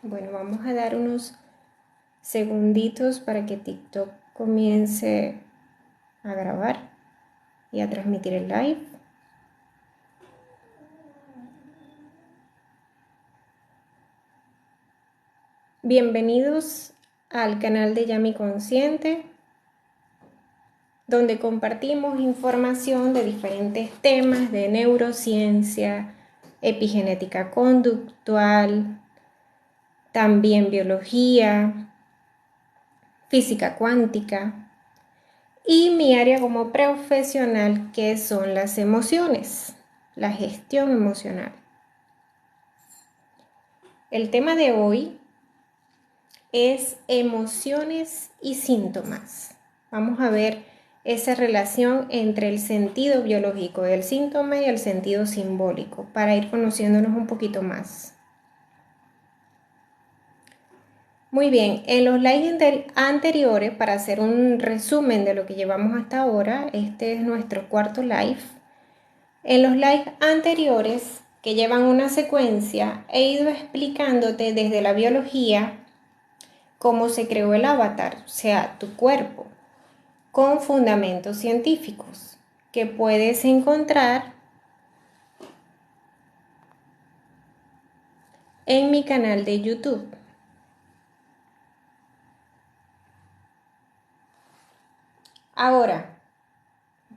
Bueno, vamos a dar unos segunditos para que TikTok comience a grabar y a transmitir el live. Bienvenidos al canal de Yami Consciente, donde compartimos información de diferentes temas de neurociencia, epigenética conductual, también biología, física cuántica y mi área como profesional, que son las emociones, la gestión emocional. El tema de hoy es emociones y síntomas. Vamos a ver esa relación entre el sentido biológico del síntoma y el sentido simbólico para ir conociéndonos un poquito más. Muy bien, en los lives anteriores, para hacer un resumen de lo que llevamos hasta ahora, este es nuestro cuarto live. En los lives anteriores, que llevan una secuencia, he ido explicándote desde la biología cómo se creó el avatar, o sea, tu cuerpo, con fundamentos científicos que puedes encontrar en mi canal de YouTube. Ahora,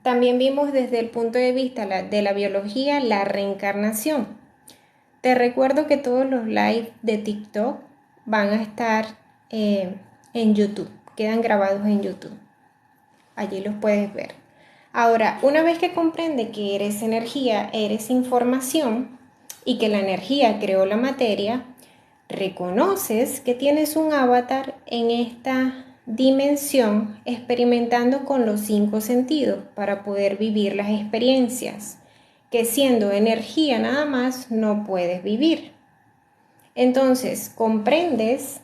también vimos desde el punto de vista de la biología la reencarnación. Te recuerdo que todos los lives de TikTok van a estar en YouTube, quedan grabados en YouTube. Allí los puedes ver. Ahora, una vez que comprende que eres energía, eres información y que la energía creó la materia, reconoces que tienes un avatar en esta dimensión experimentando con los 5 sentidos para poder vivir las experiencias que siendo energía nada más no puedes vivir. Entonces, comprendes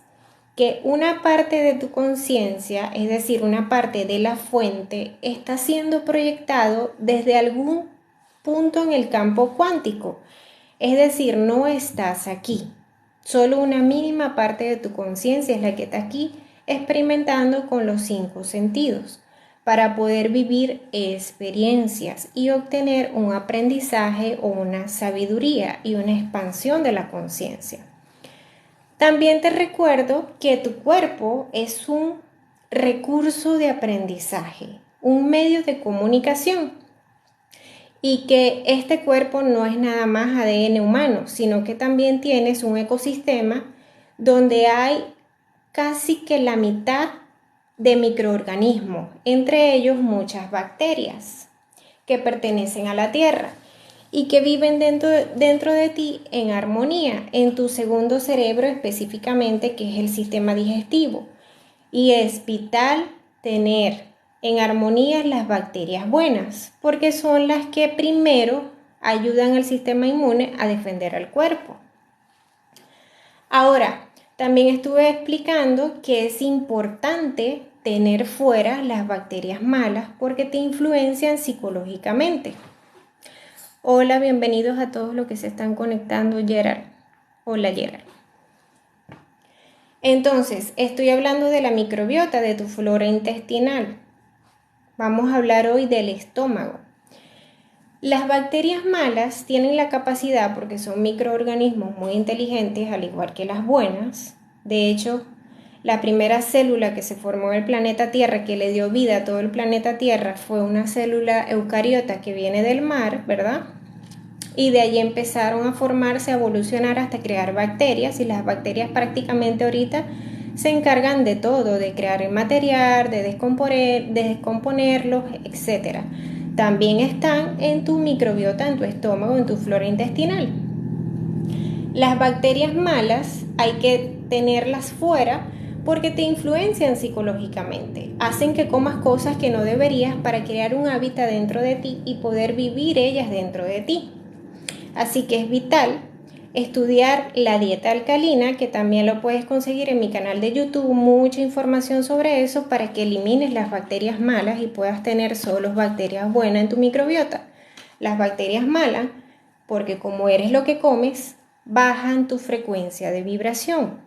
que una parte de tu conciencia, es decir, una parte de la fuente, está siendo proyectado desde algún punto en el campo cuántico. Es decir, no estás aquí. Solo una mínima parte de tu conciencia es la que está aquí experimentando con los 5 sentidos para poder vivir experiencias y obtener un aprendizaje o una sabiduría y una expansión de la conciencia. También te recuerdo que tu cuerpo es un recurso de aprendizaje, un medio de comunicación y que este cuerpo no es nada más ADN humano, sino que también tienes un ecosistema donde hay casi que la mitad de microorganismos, entre ellos muchas bacterias que pertenecen a la tierra y que viven dentro de ti en armonía, en tu segundo cerebro específicamente, que es el sistema digestivo. Y es vital tener en armonía las bacterias buenas, porque son las que primero ayudan al sistema inmune a defender al cuerpo. Ahora, también estuve explicando que es importante tener fuera las bacterias malas porque te influencian psicológicamente. Hola, bienvenidos a todos los que se están conectando, Gerard. Hola, Gerard. Entonces, estoy hablando de la microbiota, de tu flora intestinal. Vamos a hablar hoy del estómago. Las bacterias malas tienen la capacidad, porque son microorganismos muy inteligentes, al igual que las buenas. De hecho, la primera célula que se formó en el planeta Tierra, que le dio vida a todo el planeta Tierra, fue una célula eucariota que viene del mar, ¿verdad? Y de allí empezaron a formarse, a evolucionar hasta crear bacterias, y las bacterias prácticamente ahorita se encargan de todo, de crear el material, de descomponerlos, etc. También están en tu microbiota, en tu estómago, en tu flora intestinal. Las bacterias malas hay que tenerlas fuera porque te influencian psicológicamente, hacen que comas cosas que no deberías para crear un hábitat dentro de ti y poder vivir ellas dentro de ti. Así que es vital estudiar la dieta alcalina, que también lo puedes conseguir en mi canal de YouTube, mucha información sobre eso para que elimines las bacterias malas y puedas tener solo bacterias buenas en tu microbiota. Las bacterias malas, porque como eres lo que comes, bajan tu frecuencia de vibración.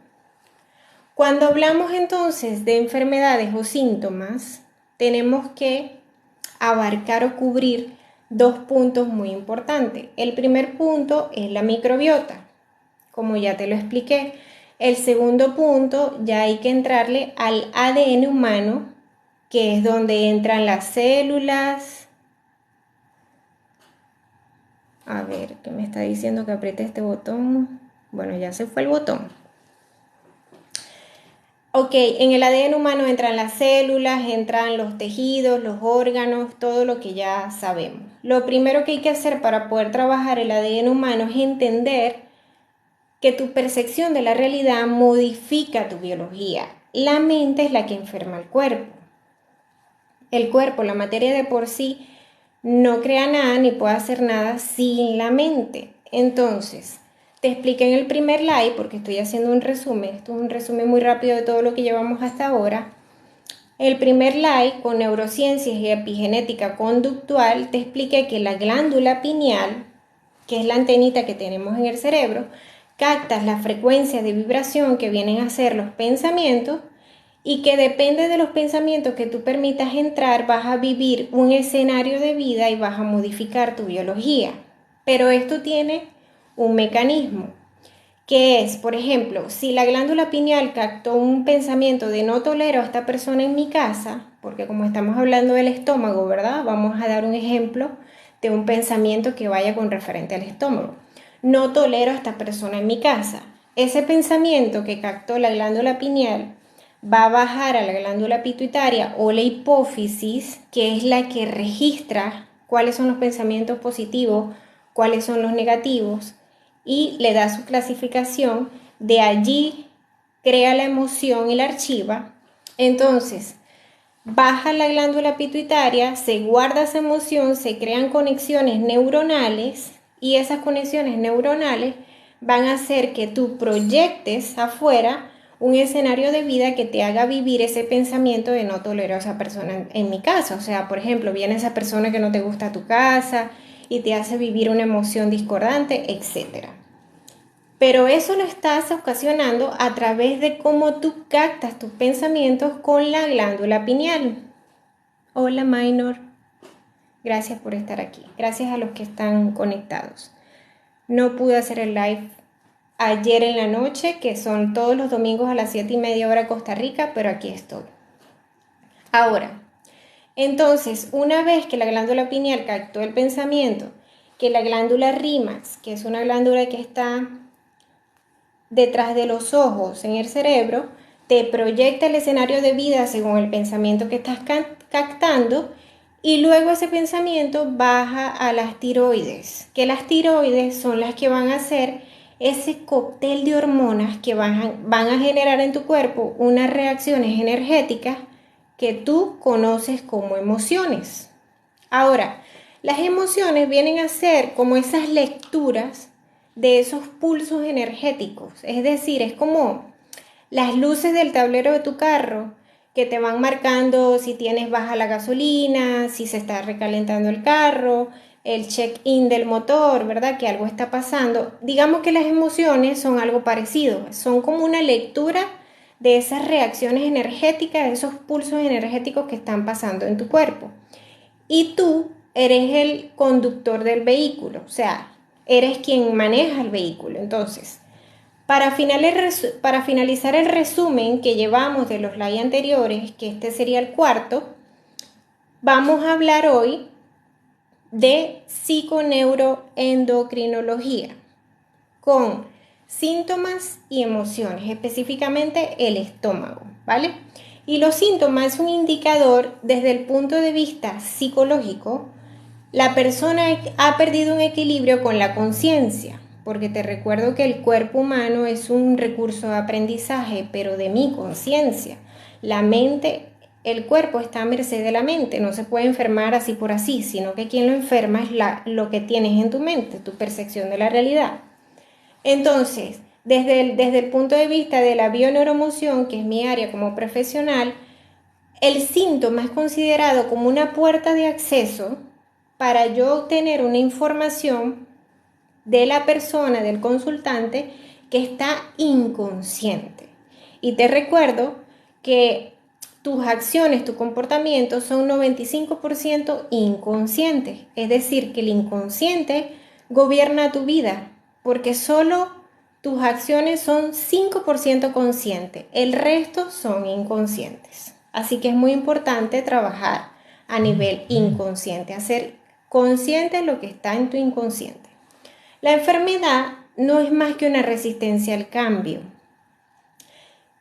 Cuando hablamos entonces de enfermedades o síntomas, tenemos que abarcar o cubrir dos puntos muy importantes. El primer punto es la microbiota, como ya te lo expliqué. El segundo punto, ya hay que entrarle al ADN humano, que es donde entran las células. A ver, ¿qué me está diciendo que apriete este botón? Bueno, ya se fue el botón. Ok, en el ADN humano entran las células, entran los tejidos, los órganos, todo lo que ya sabemos. Lo primero que hay que hacer para poder trabajar el ADN humano es entender que tu percepción de la realidad modifica tu biología. La mente es la que enferma al cuerpo. El cuerpo, la materia de por sí, no crea nada ni puede hacer nada sin la mente. Entonces, te expliqué en el primer live, porque estoy haciendo un resumen, esto es un resumen muy rápido de todo lo que llevamos hasta ahora. El primer live con neurociencias y epigenética conductual te expliqué que la glándula pineal, que es la antenita que tenemos en el cerebro, capta las frecuencias de vibración que vienen a ser los pensamientos y que depende de los pensamientos que tú permitas entrar, vas a vivir un escenario de vida y vas a modificar tu biología. Pero esto tiene un mecanismo, que es, por ejemplo, si la glándula pineal captó un pensamiento de no tolero a esta persona en mi casa, porque como estamos hablando del estómago, ¿verdad? Vamos a dar un ejemplo de un pensamiento que vaya con referente al estómago. No tolero a esta persona en mi casa. Ese pensamiento que captó la glándula pineal va a bajar a la glándula pituitaria o la hipófisis, que es la que registra cuáles son los pensamientos positivos, cuáles son los negativos, y le da su clasificación. De allí crea la emoción y la archiva. Entonces, baja la glándula pituitaria, se guarda esa emoción, se crean conexiones neuronales y esas conexiones neuronales van a hacer que tú proyectes afuera un escenario de vida que te haga vivir ese pensamiento de no tolero a esa persona en mi casa. O sea, por ejemplo, viene esa persona que no te gusta a tu casa y te hace vivir una emoción discordante, etc. Pero eso lo estás ocasionando a través de cómo tú captas tus pensamientos con la glándula pineal. Hola, Minor. Gracias por estar aquí. Gracias a los que están conectados. No pude hacer el live ayer en la noche, que son todos los domingos a las 7:30 hora Costa Rica, pero aquí estoy. Ahora, entonces, una vez que la glándula pineal captó el pensamiento, que la glándula RIMAX, que es una glándula que está detrás de los ojos en el cerebro, te proyecta el escenario de vida según el pensamiento que estás captando y luego ese pensamiento baja a las tiroides, que las tiroides son las que van a hacer ese cóctel de hormonas que van a generar en tu cuerpo unas reacciones energéticas que tú conoces como emociones. Ahora, las emociones vienen a ser como esas lecturas de esos pulsos energéticos, es decir, es como las luces del tablero de tu carro que te van marcando si tienes baja la gasolina, si se está recalentando el carro, el check-in del motor, ¿verdad? Que algo está pasando. Digamos que las emociones son algo parecido, son como una lectura de esas reacciones energéticas, de esos pulsos energéticos que están pasando en tu cuerpo. Y tú eres el conductor del vehículo, o sea, eres quien maneja el vehículo. Entonces, para finalizar el resumen que llevamos de los live anteriores, que este sería el cuarto, vamos a hablar hoy de psiconeuroendocrinología con síntomas y emociones, específicamente el estómago, ¿vale? Y los síntomas es un indicador desde el punto de vista psicológico. La persona ha perdido un equilibrio con la conciencia, porque te recuerdo que el cuerpo humano es un recurso de aprendizaje, pero de mi conciencia. La mente, el cuerpo está a merced de la mente, no se puede enfermar así por así, sino que quien lo enferma es lo que tienes en tu mente, tu percepción de la realidad. Entonces, desde el punto de vista de la bioneuromoción, que es mi área como profesional, el síntoma es considerado como una puerta de acceso para yo obtener una información de la persona, del consultante, que está inconsciente. Y te recuerdo que tus acciones, tu comportamiento son 95% inconscientes. Es decir, que el inconsciente gobierna tu vida, porque solo tus acciones son 5% conscientes, el resto son inconscientes. Así que es muy importante trabajar a nivel inconsciente, hacer consciente lo que está en tu inconsciente. La enfermedad no es más que una resistencia al cambio.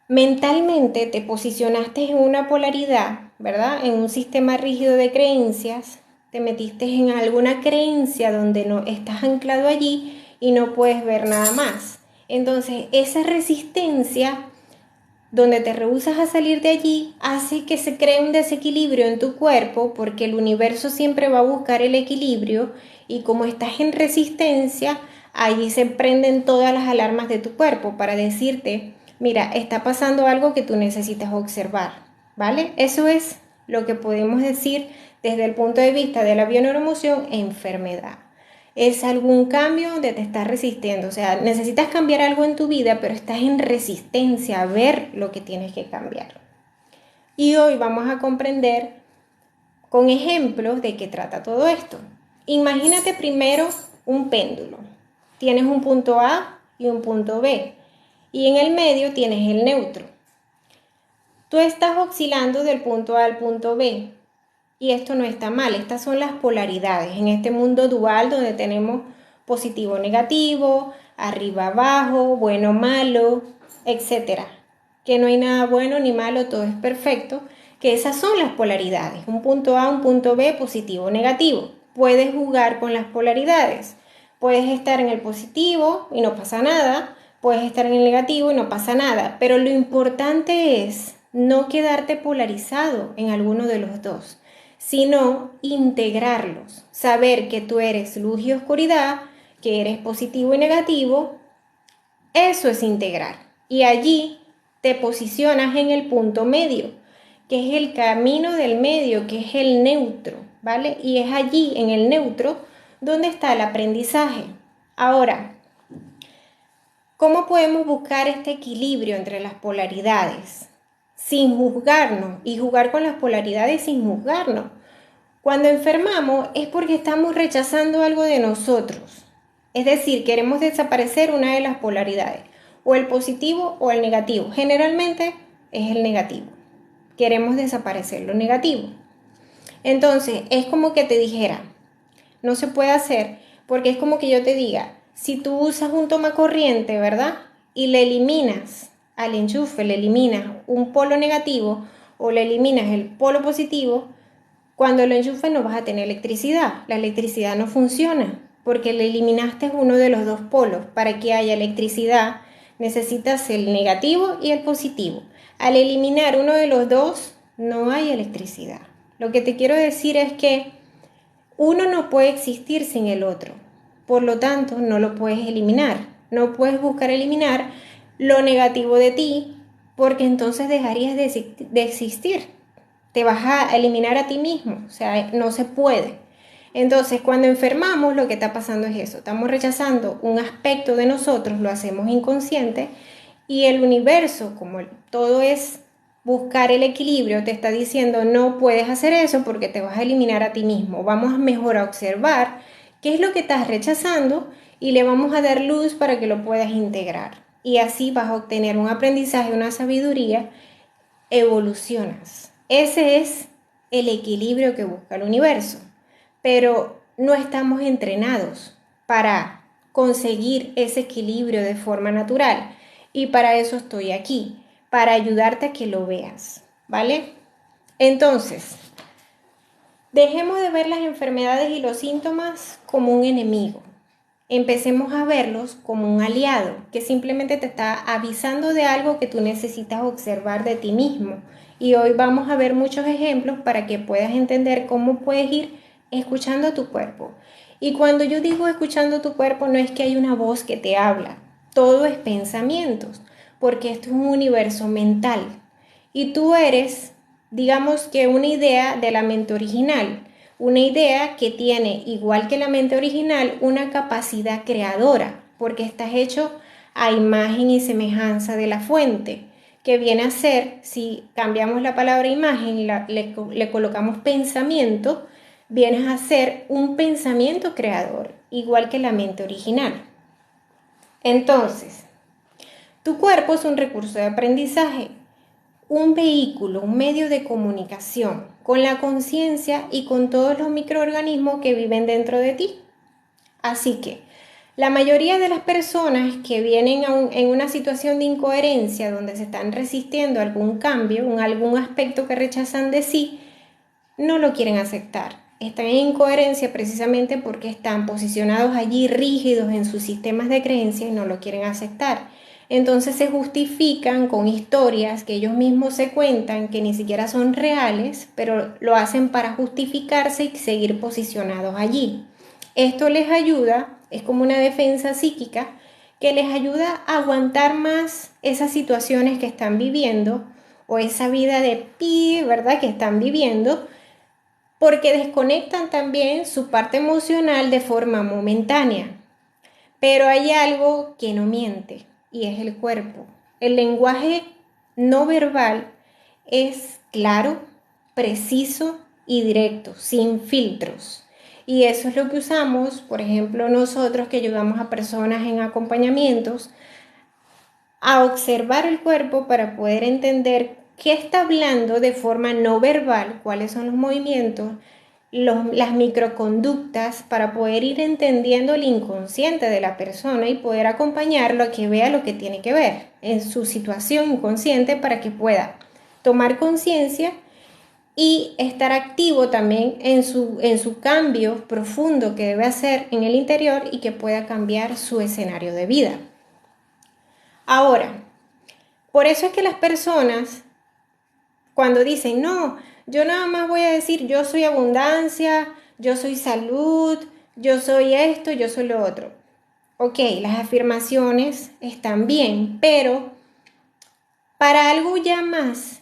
Mentalmente te posicionaste en una polaridad, ¿verdad? En un sistema rígido de creencias, te metiste en alguna creencia donde no estás anclado allí y no puedes ver nada más. Entonces, esa resistencia donde te rehusas a salir de allí hace que se cree un desequilibrio en tu cuerpo, porque el universo siempre va a buscar el equilibrio, y como estás en resistencia, allí se prenden todas las alarmas de tu cuerpo para decirte, mira, está pasando algo que tú necesitas observar, ¿vale? Eso es lo que podemos decir desde el punto de vista de la bioneuroemoción, enfermedad. Es algún cambio donde te estás resistiendo, o sea, necesitas cambiar algo en tu vida, pero estás en resistencia a ver lo que tienes que cambiar. Y hoy vamos a comprender con ejemplos de qué trata todo esto. Imagínate primero un péndulo. Tienes un punto A y un punto B, y en el medio tienes el neutro. Tú estás oscilando del punto A al punto B, y esto no está mal. Estas son las polaridades en este mundo dual donde tenemos positivo, negativo, arriba, abajo, bueno, malo, etcétera. Que no hay nada bueno ni malo, todo es perfecto. Que esas son las polaridades. Un punto A, un punto B, positivo, negativo. Puedes jugar con las polaridades. Puedes estar en el positivo y no pasa nada. Puedes estar en el negativo y no pasa nada. Pero lo importante es no quedarte polarizado en alguno de los dos, sino integrarlos, saber que tú eres luz y oscuridad, que eres positivo y negativo. Eso es integrar, y allí te posicionas en el punto medio, que es el camino del medio, que es el neutro, ¿vale? Y es allí, en el neutro, donde está el aprendizaje. Ahora, ¿cómo podemos buscar este equilibrio entre las polaridades sin juzgarnos, y jugar con las polaridades sin juzgarnos? Cuando enfermamos es porque estamos rechazando algo de nosotros. Es decir, queremos desaparecer una de las polaridades, o el positivo o el negativo. Generalmente es el negativo. Queremos desaparecer lo negativo. Entonces, es como que te dijera, no se puede hacer, porque es como que yo te diga, si tú usas un tomacorriente, ¿verdad? Y le eliminas al enchufe, le eliminas un polo negativo o le eliminas el polo positivo, cuando lo enchufes no vas a tener electricidad. La electricidad no funciona porque le eliminaste uno de los dos polos. Para que haya electricidad necesitas el negativo y el positivo. Al eliminar uno de los dos no hay electricidad. Lo que te quiero decir es que uno no puede existir sin el otro. Por lo tanto, no lo puedes eliminar. No puedes buscar eliminar lo negativo de ti, porque entonces dejarías de existir. Te vas a eliminar a ti mismo, o sea, no se puede. Entonces, cuando enfermamos, lo que está pasando es eso, estamos rechazando un aspecto de nosotros, lo hacemos inconsciente, y el universo, como todo es buscar el equilibrio, te está diciendo no puedes hacer eso porque te vas a eliminar a ti mismo. Vamos mejor a observar qué es lo que estás rechazando y le vamos a dar luz para que lo puedas integrar. Y así vas a obtener un aprendizaje, una sabiduría, evolucionas. Ese es el equilibrio que busca el universo, pero no estamos entrenados para conseguir ese equilibrio de forma natural, y para eso estoy aquí, para ayudarte a que lo veas, ¿vale? Entonces, dejemos de ver las enfermedades y los síntomas como un enemigo. Empecemos a verlos como un aliado que simplemente te está avisando de algo que tú necesitas observar de ti mismo. Y hoy vamos a ver muchos ejemplos para que puedas entender cómo puedes ir escuchando a tu cuerpo. Y cuando yo digo escuchando tu cuerpo, no es que hay una voz que te habla, todo es pensamientos, porque esto es un universo mental. Y tú eres, digamos que una idea de la mente original. Una idea que tiene, igual que la mente original, una capacidad creadora, porque estás hecho a imagen y semejanza de la fuente, que viene a ser, si cambiamos la palabra imagen y le colocamos pensamiento, viene a ser un pensamiento creador, igual que la mente original. Entonces, tu cuerpo es un recurso de aprendizaje, un vehículo, un medio de comunicación con la conciencia y con todos los microorganismos que viven dentro de ti. Así que la mayoría de las personas que vienen en una situación de incoherencia donde se están resistiendo a algún cambio, algún aspecto que rechazan de sí, no lo quieren aceptar. Están en incoherencia precisamente porque están posicionados allí rígidos en sus sistemas de creencia y no lo quieren aceptar. Entonces se justifican con historias que ellos mismos se cuentan que ni siquiera son reales, pero lo hacen para justificarse y seguir posicionados allí. Esto les ayuda, es como una defensa psíquica que les ayuda a aguantar más esas situaciones que están viviendo o esa vida de pi, ¿verdad?, que están viviendo, porque desconectan también su parte emocional de forma momentánea. Pero hay algo que no miente y es el cuerpo. El lenguaje no verbal es claro, preciso y directo, sin filtros. Y eso es lo que usamos, por ejemplo, nosotros que ayudamos a personas en acompañamientos a observar el cuerpo para poder entender qué está hablando de forma no verbal, cuáles son los movimientos, las microconductas, para poder ir entendiendo el inconsciente de la persona y poder acompañarlo a que vea lo que tiene que ver en su situación inconsciente para que pueda tomar conciencia y estar activo también en su cambio profundo que debe hacer en el interior y que pueda cambiar su escenario de vida. Ahora, por eso es que las personas, cuando dicen, no, yo nada más voy a decir, yo soy abundancia, yo soy salud, yo soy esto, yo soy lo otro. Ok, las afirmaciones están bien, pero para algo ya más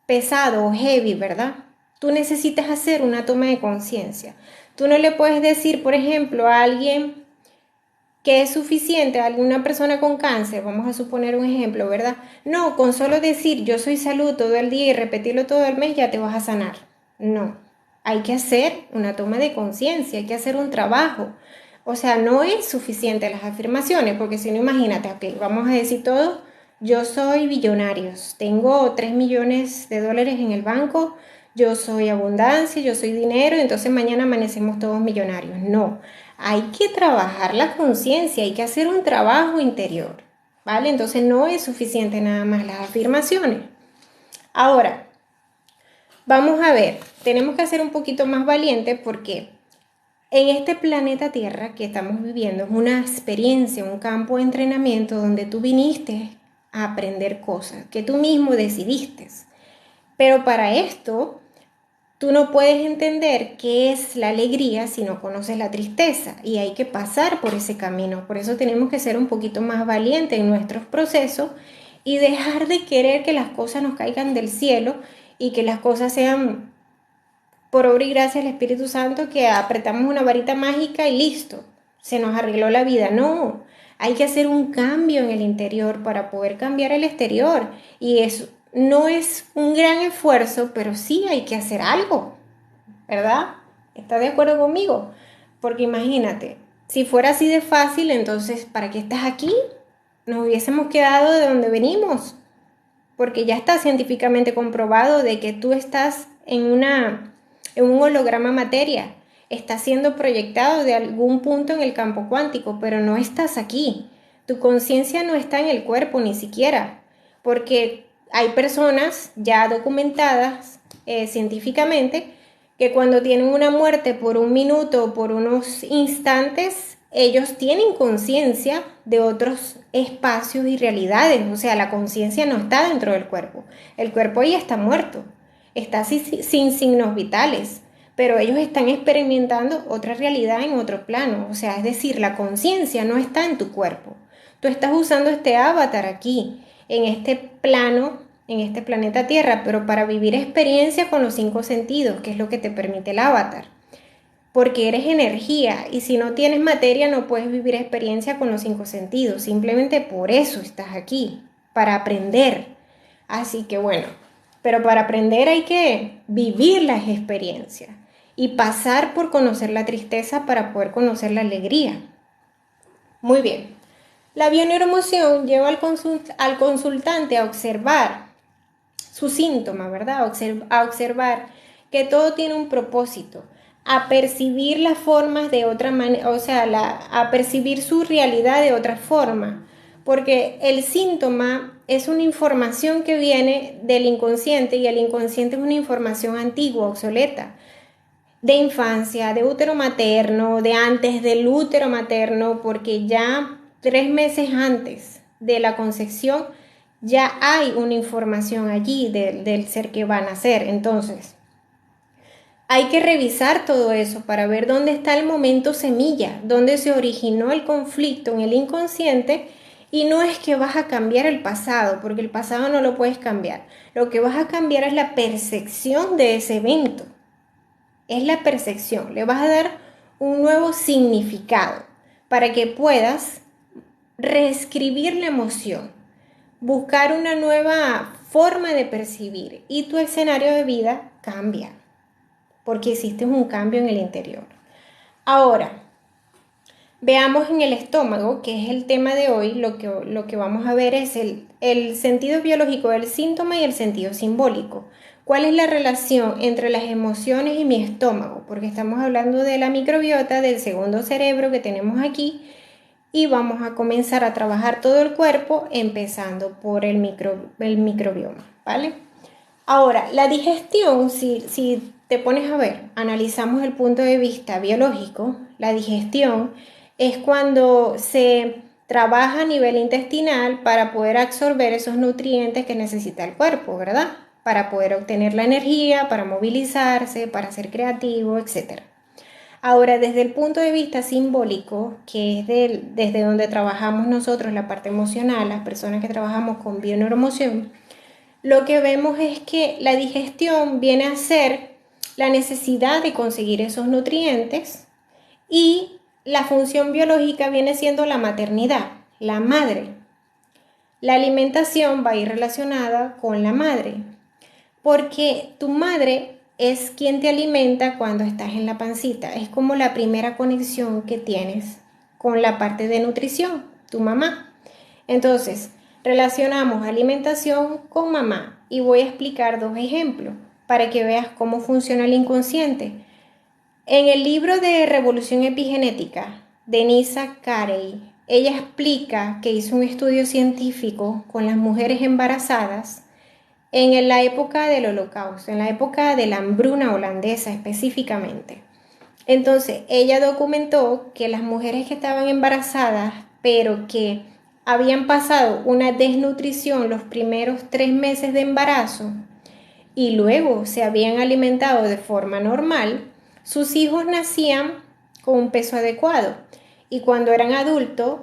pesado o heavy, ¿verdad? Tú necesitas hacer una toma de conciencia. Tú no le puedes decir, por ejemplo, a alguien que es suficiente, a alguna persona con cáncer, vamos a suponer un ejemplo, ¿verdad? No, con solo decir yo soy salud todo el día y repetirlo todo el mes ya te vas a sanar. No, hay que hacer una toma de conciencia, hay que hacer un trabajo. O sea, no es suficiente las afirmaciones, porque si no, imagínate, ok, vamos a decir todo, yo soy billonario, tengo 3 millones de dólares en el banco, yo soy abundancia, yo soy dinero, entonces mañana amanecemos todos millonarios. No, hay que trabajar la conciencia, hay que hacer un trabajo interior, ¿vale? Entonces no es suficiente nada más las afirmaciones. Ahora, vamos a ver, tenemos que ser un poquito más valientes porque en este planeta Tierra que estamos viviendo es una experiencia, un campo de entrenamiento donde tú viniste a aprender cosas que tú mismo decidiste. Pero para esto, tú no puedes entender qué es la alegría si no conoces la tristeza y hay que pasar por ese camino. Por eso tenemos que ser un poquito más valientes en nuestros procesos y dejar de querer que las cosas nos caigan del cielo y que las cosas sean por obra y gracia del Espíritu Santo, que apretamos una varita mágica y listo, se nos arregló la vida. No, hay que hacer un cambio en el interior para poder cambiar el exterior y eso no es un gran esfuerzo, pero sí hay que hacer algo, ¿verdad? ¿Estás de acuerdo conmigo? Porque imagínate, si fuera así de fácil, entonces, ¿para qué estás aquí? Nos hubiésemos quedado de donde venimos, porque ya está científicamente comprobado de que tú estás en un holograma materia, estás siendo proyectado de algún punto en el campo cuántico, pero no estás aquí. Tu conciencia no está en el cuerpo ni siquiera, porque hay personas ya documentadas científicamente que cuando tienen una muerte por un minuto o por unos instantes, ellos tienen conciencia de otros espacios y realidades. O sea, la conciencia no está dentro del cuerpo. El cuerpo ya está muerto, está sin signos vitales, pero ellos están experimentando otra realidad en otro plano. O sea, es decir, la conciencia no está en tu cuerpo. Tú estás usando este avatar aquí, en este plano, en este planeta Tierra, pero para vivir experiencia con los 5 sentidos, que es lo que te permite el avatar. Porque eres energía y si no tienes materia no puedes vivir experiencia con los 5 sentidos. Simplemente por eso estás aquí, para aprender. Así que bueno, pero para aprender hay que vivir las experiencias y pasar por conocer la tristeza para poder conocer la alegría. Muy bien. La bioneuroemoción lleva al consultante a observar su síntoma, ¿verdad? A observar que todo tiene un propósito, a percibir las formas de otra manera, o sea, a percibir su realidad de otra forma, porque el síntoma es una información que viene del inconsciente y el inconsciente es una información antigua, obsoleta, de infancia, de útero materno, de antes del útero materno, porque ya 3 meses antes de la concepción ya hay una información allí del ser que va a nacer. Entonces, hay que revisar todo eso para ver dónde está el momento semilla, dónde se originó el conflicto en el inconsciente. Y no es que vas a cambiar el pasado, porque el pasado no lo puedes cambiar. Lo que vas a cambiar es la percepción de ese evento. Es la percepción. Le vas a dar un nuevo significado para que puedas reescribir la emoción, buscar una nueva forma de percibir y tu escenario de vida cambia porque hiciste un cambio en el interior. Ahora, veamos en el estómago, que es el tema de hoy, lo que vamos a ver es el sentido biológico del síntoma y el sentido simbólico. ¿Cuál es la relación entre las emociones y mi estómago? Porque estamos hablando de la microbiota, del segundo cerebro que tenemos aquí, y vamos a comenzar a trabajar todo el cuerpo, empezando por el microbioma, ¿vale? Ahora, la digestión, si te pones a ver, analizamos el punto de vista biológico, la digestión es cuando se trabaja a nivel intestinal para poder absorber esos nutrientes que necesita el cuerpo, ¿verdad? Para poder obtener la energía, para movilizarse, para ser creativo, etc. Ahora, desde el punto de vista simbólico, que es desde donde trabajamos nosotros la parte emocional, las personas que trabajamos con bioneuroemoción, lo que vemos es que la digestión viene a ser la necesidad de conseguir esos nutrientes y la función biológica viene siendo la maternidad, la madre. La alimentación va a ir relacionada con la madre, porque tu madre es quien te alimenta cuando estás en la pancita. Es como la primera conexión que tienes con la parte de nutrición, tu mamá. Entonces, relacionamos alimentación con mamá y voy a explicar 2 ejemplos para que veas cómo funciona el inconsciente. En el libro de Revolución Epigenética de Nisa Carey, ella explica que hizo un estudio científico con las mujeres embarazadas en la época del Holocausto, en la época de la hambruna holandesa específicamente. Entonces, ella documentó que las mujeres que estaban embarazadas, pero que habían pasado una desnutrición los primeros 3 meses de embarazo y luego se habían alimentado de forma normal, sus hijos nacían con un peso adecuado y cuando eran adultos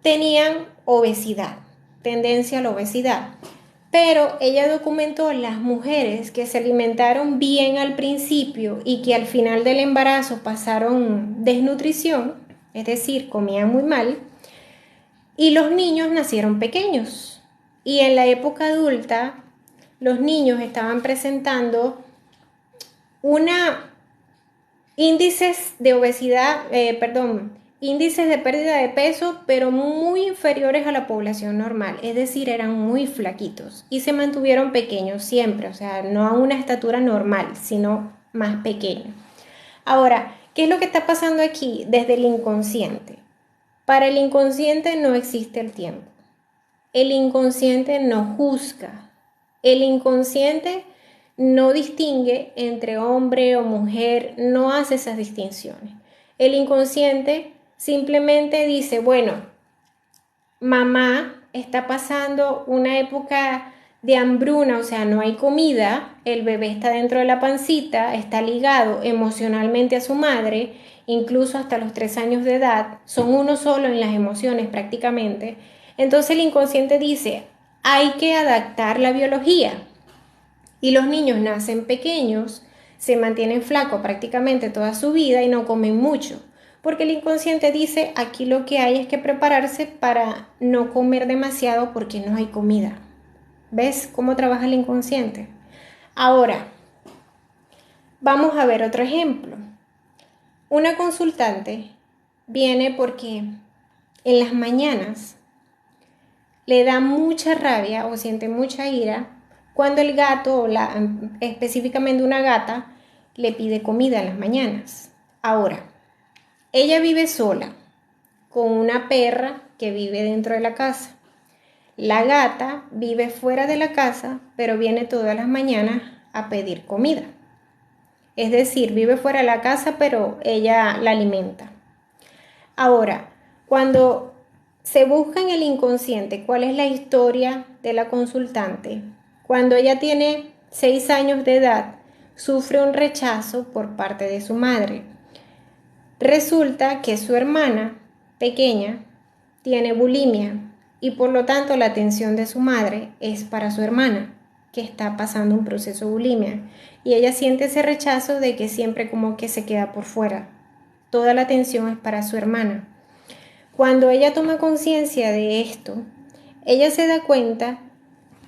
tenían obesidad, tendencia a la obesidad. Pero ella documentó las mujeres que se alimentaron bien al principio y que al final del embarazo pasaron desnutrición, es decir, comían muy mal, y los niños nacieron pequeños. Y en la época adulta, los niños estaban presentando una índices de obesidad, índices de pérdida de peso, pero muy inferiores a la población normal, es decir, eran muy flaquitos y se mantuvieron pequeños siempre, o sea, no a una estatura normal, sino más pequeño. Ahora, ¿qué es lo que está pasando aquí desde el inconsciente? Para el inconsciente no existe el tiempo. El inconsciente no juzga. El inconsciente no distingue entre hombre o mujer, no hace esas distinciones. El inconsciente simplemente dice, bueno, mamá está pasando una época de hambruna, o sea, no hay comida, el bebé está dentro de la pancita, está ligado emocionalmente a su madre, incluso hasta los 3 años de edad, son uno solo en las emociones prácticamente. Entonces el inconsciente dice, hay que adaptar la biología. Y los niños nacen pequeños, se mantienen flacos prácticamente toda su vida y no comen mucho. Porque el inconsciente dice, aquí lo que hay es que prepararse para no comer demasiado porque no hay comida. ¿Ves cómo trabaja el inconsciente? Ahora, vamos a ver otro ejemplo. Una consultante viene porque en las mañanas le da mucha rabia o siente mucha ira cuando el gato, específicamente una gata, le pide comida en las mañanas. Ahora, ella vive sola con una perra que vive dentro de la casa. La gata vive fuera de la casa, pero viene todas las mañanas a pedir comida. Es decir, vive fuera de la casa, pero ella la alimenta. Ahora, cuando se busca en el inconsciente cuál es la historia de la consultante, cuando ella tiene 6 años de edad, sufre un rechazo por parte de su madre. Resulta que su hermana pequeña tiene bulimia y por lo tanto la atención de su madre es para su hermana, que está pasando un proceso de bulimia. Y ella siente ese rechazo de que siempre como que se queda por fuera. Toda la atención es para su hermana. Cuando ella toma conciencia de esto, ella se da cuenta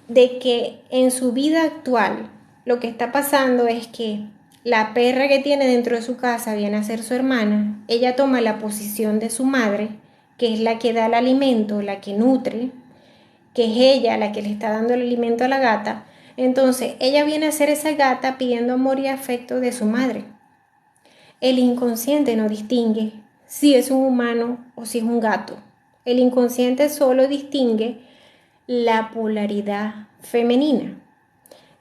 de que en su vida actual lo que está pasando es que la perra que tiene dentro de su casa viene a ser su hermana, ella toma la posición de su madre, que es la que da el alimento, la que nutre, que es ella la que le está dando el alimento a la gata, entonces ella viene a ser esa gata pidiendo amor y afecto de su madre. El inconsciente no distingue si es un humano o si es un gato. El inconsciente solo distingue la polaridad femenina.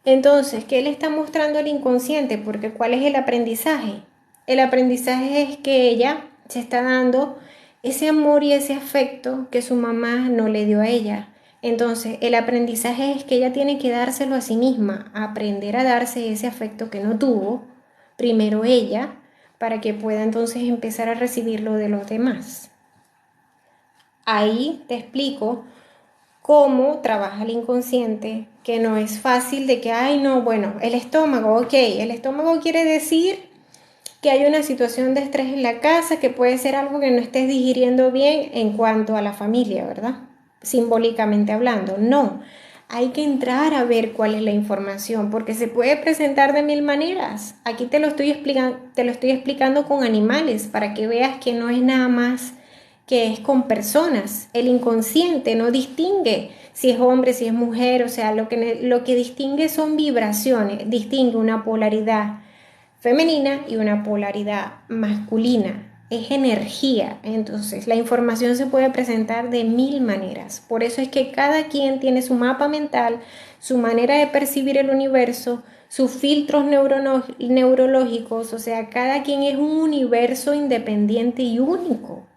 Entonces, ¿qué le está mostrando el inconsciente? Porque ¿cuál es el aprendizaje? El aprendizaje es que ella se está dando ese amor y ese afecto que su mamá no le dio a ella. Entonces, el aprendizaje es que ella tiene que dárselo a sí misma, aprender a darse ese afecto que no tuvo, primero ella, para que pueda entonces empezar a recibirlo de los demás. Ahí te explico cómo trabaja el inconsciente, que no es fácil de que, ay, no, bueno, el estómago, ok, el estómago quiere decir que hay una situación de estrés en la casa, que puede ser algo que no estés digiriendo bien en cuanto a la familia, ¿verdad? Simbólicamente hablando, no. Hay que entrar a ver cuál es la información, porque se puede presentar de mil maneras. Aquí te lo estoy explicando con animales, para que veas que no es nada más que es con personas. El inconsciente no distingue si es hombre, si es mujer, o sea, lo que distingue son vibraciones, distingue una polaridad femenina y una polaridad masculina. Es energía, entonces la información se puede presentar de mil maneras. Por eso es que cada quien tiene su mapa mental, su manera de percibir el universo, sus filtros neurológicos, o sea, cada quien es un universo independiente y único.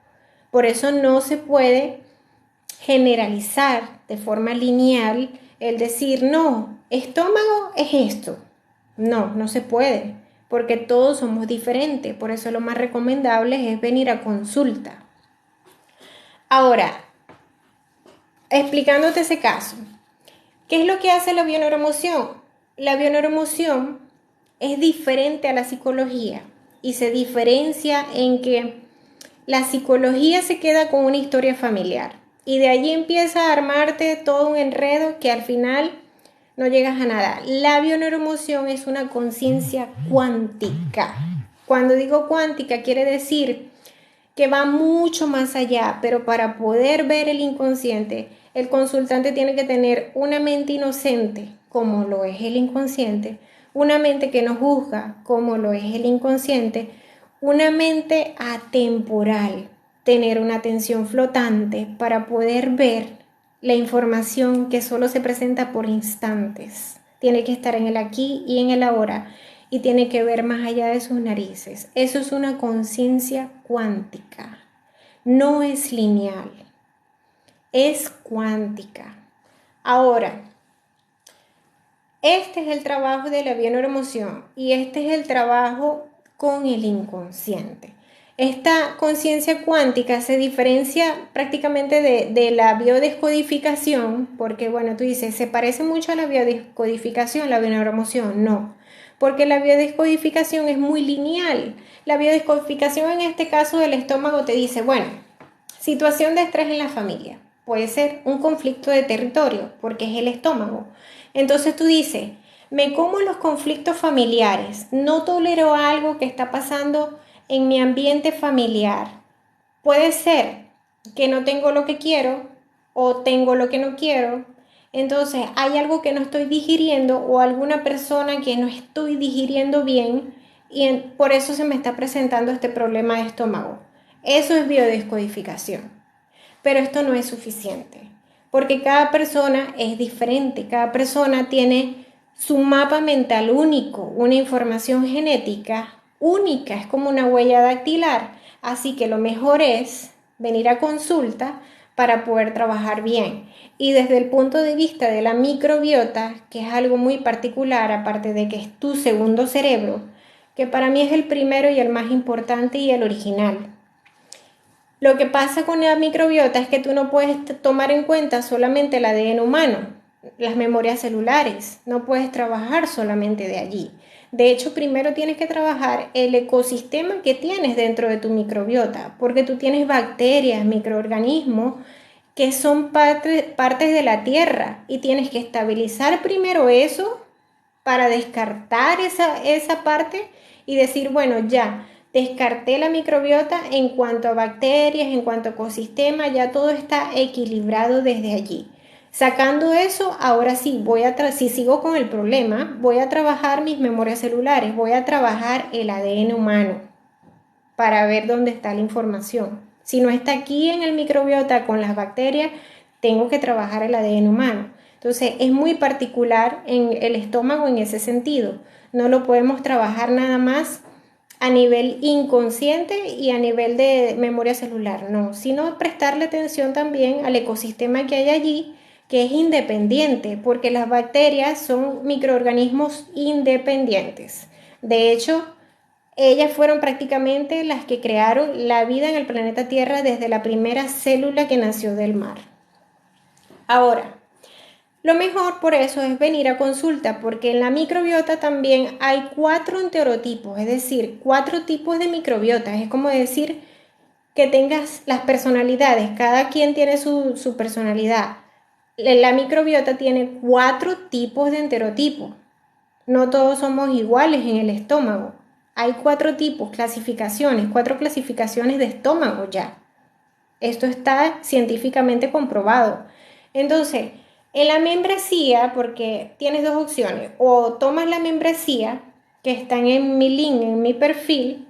Por eso no se puede generalizar de forma lineal el decir, no, estómago es esto. No, no se puede, porque todos somos diferentes. Por eso lo más recomendable es venir a consulta. Ahora, explicándote ese caso, ¿qué es lo que hace la bioneuroemoción? La bioneuroemoción es diferente a la psicología y se diferencia en que la psicología se queda con una historia familiar y de allí empieza a armarte todo un enredo que al final no llegas a nada. La bioneuroemoción es una conciencia cuántica. Cuando digo cuántica quiere decir que va mucho más allá, pero para poder ver el inconsciente, el consultante tiene que tener una mente inocente, como lo es el inconsciente, una mente que no juzga, como lo es el inconsciente, una mente atemporal, tener una atención flotante para poder ver la información que solo se presenta por instantes. Tiene que estar en el aquí y en el ahora y tiene que ver más allá de sus narices. Eso es una conciencia cuántica. No es lineal, es cuántica. Ahora, este es el trabajo de la bioneuroemoción y este es el trabajo con el inconsciente. Esta conciencia cuántica se diferencia prácticamente de la biodescodificación, porque bueno, tú dices, ¿se parece mucho a la biodescodificación, la bioneuroemoción? No, porque la biodescodificación es muy lineal. La biodescodificación en este caso del estómago te dice, bueno, situación de estrés en la familia. puede ser un conflicto de territorio, porque es el estómago. Entonces tú dices, me como los conflictos familiares, no tolero algo que está pasando en mi ambiente familiar. Puede ser que no tengo lo que quiero o tengo lo que no quiero. Entonces hay algo que no estoy digiriendo o alguna persona que no estoy digiriendo bien y por eso se me está presentando este problema de estómago. Eso es biodescodificación. Pero esto no es suficiente, porque cada persona es diferente, cada persona tiene su mapa mental único, una información genética única, es como una huella dactilar, así que lo mejor es venir a consulta para poder trabajar bien. Y desde el punto de vista de la microbiota, que es algo muy particular, aparte de que es tu segundo cerebro, que para mí es el primero y el más importante y el original. Lo que pasa con la microbiota es que tú no puedes tomar en cuenta solamente el ADN humano, las memorias celulares, no puedes trabajar solamente de allí. De hecho, primero tienes que trabajar el ecosistema que tienes dentro de tu microbiota, porque tú tienes bacterias, microorganismos que son partes de la tierra y tienes que estabilizar primero eso para descartar esa parte y decir, bueno, ya, descarté la microbiota en cuanto a bacterias, en cuanto a ecosistema, ya todo está equilibrado desde allí. Sacando eso, ahora sí, si sigo con el problema, voy a trabajar mis memorias celulares, voy a trabajar el ADN humano para ver dónde está la información. Si no está aquí en el microbiota con las bacterias, tengo que trabajar el ADN humano. Entonces, es muy particular en el estómago en ese sentido. No lo podemos trabajar nada más a nivel inconsciente y a nivel de memoria celular, no, sino prestarle atención también al ecosistema que hay allí, que es independiente, porque las bacterias son microorganismos independientes. De hecho, ellas fueron prácticamente las que crearon la vida en el planeta Tierra desde la primera célula que nació del mar. Ahora, lo mejor por eso es venir a consulta, porque en la microbiota también hay 4 enterotipos, es decir, 4 tipos de microbiota. Es como decir que tengas las personalidades, cada quien tiene su personalidad. La microbiota tiene 4 tipos de enterotipos. No todos somos iguales en el estómago. Hay 4 tipos, clasificaciones, 4 clasificaciones de estómago ya. Esto está científicamente comprobado. Entonces, en la membresía, porque tienes dos opciones, o tomas la membresía que están en mi link, en mi perfil,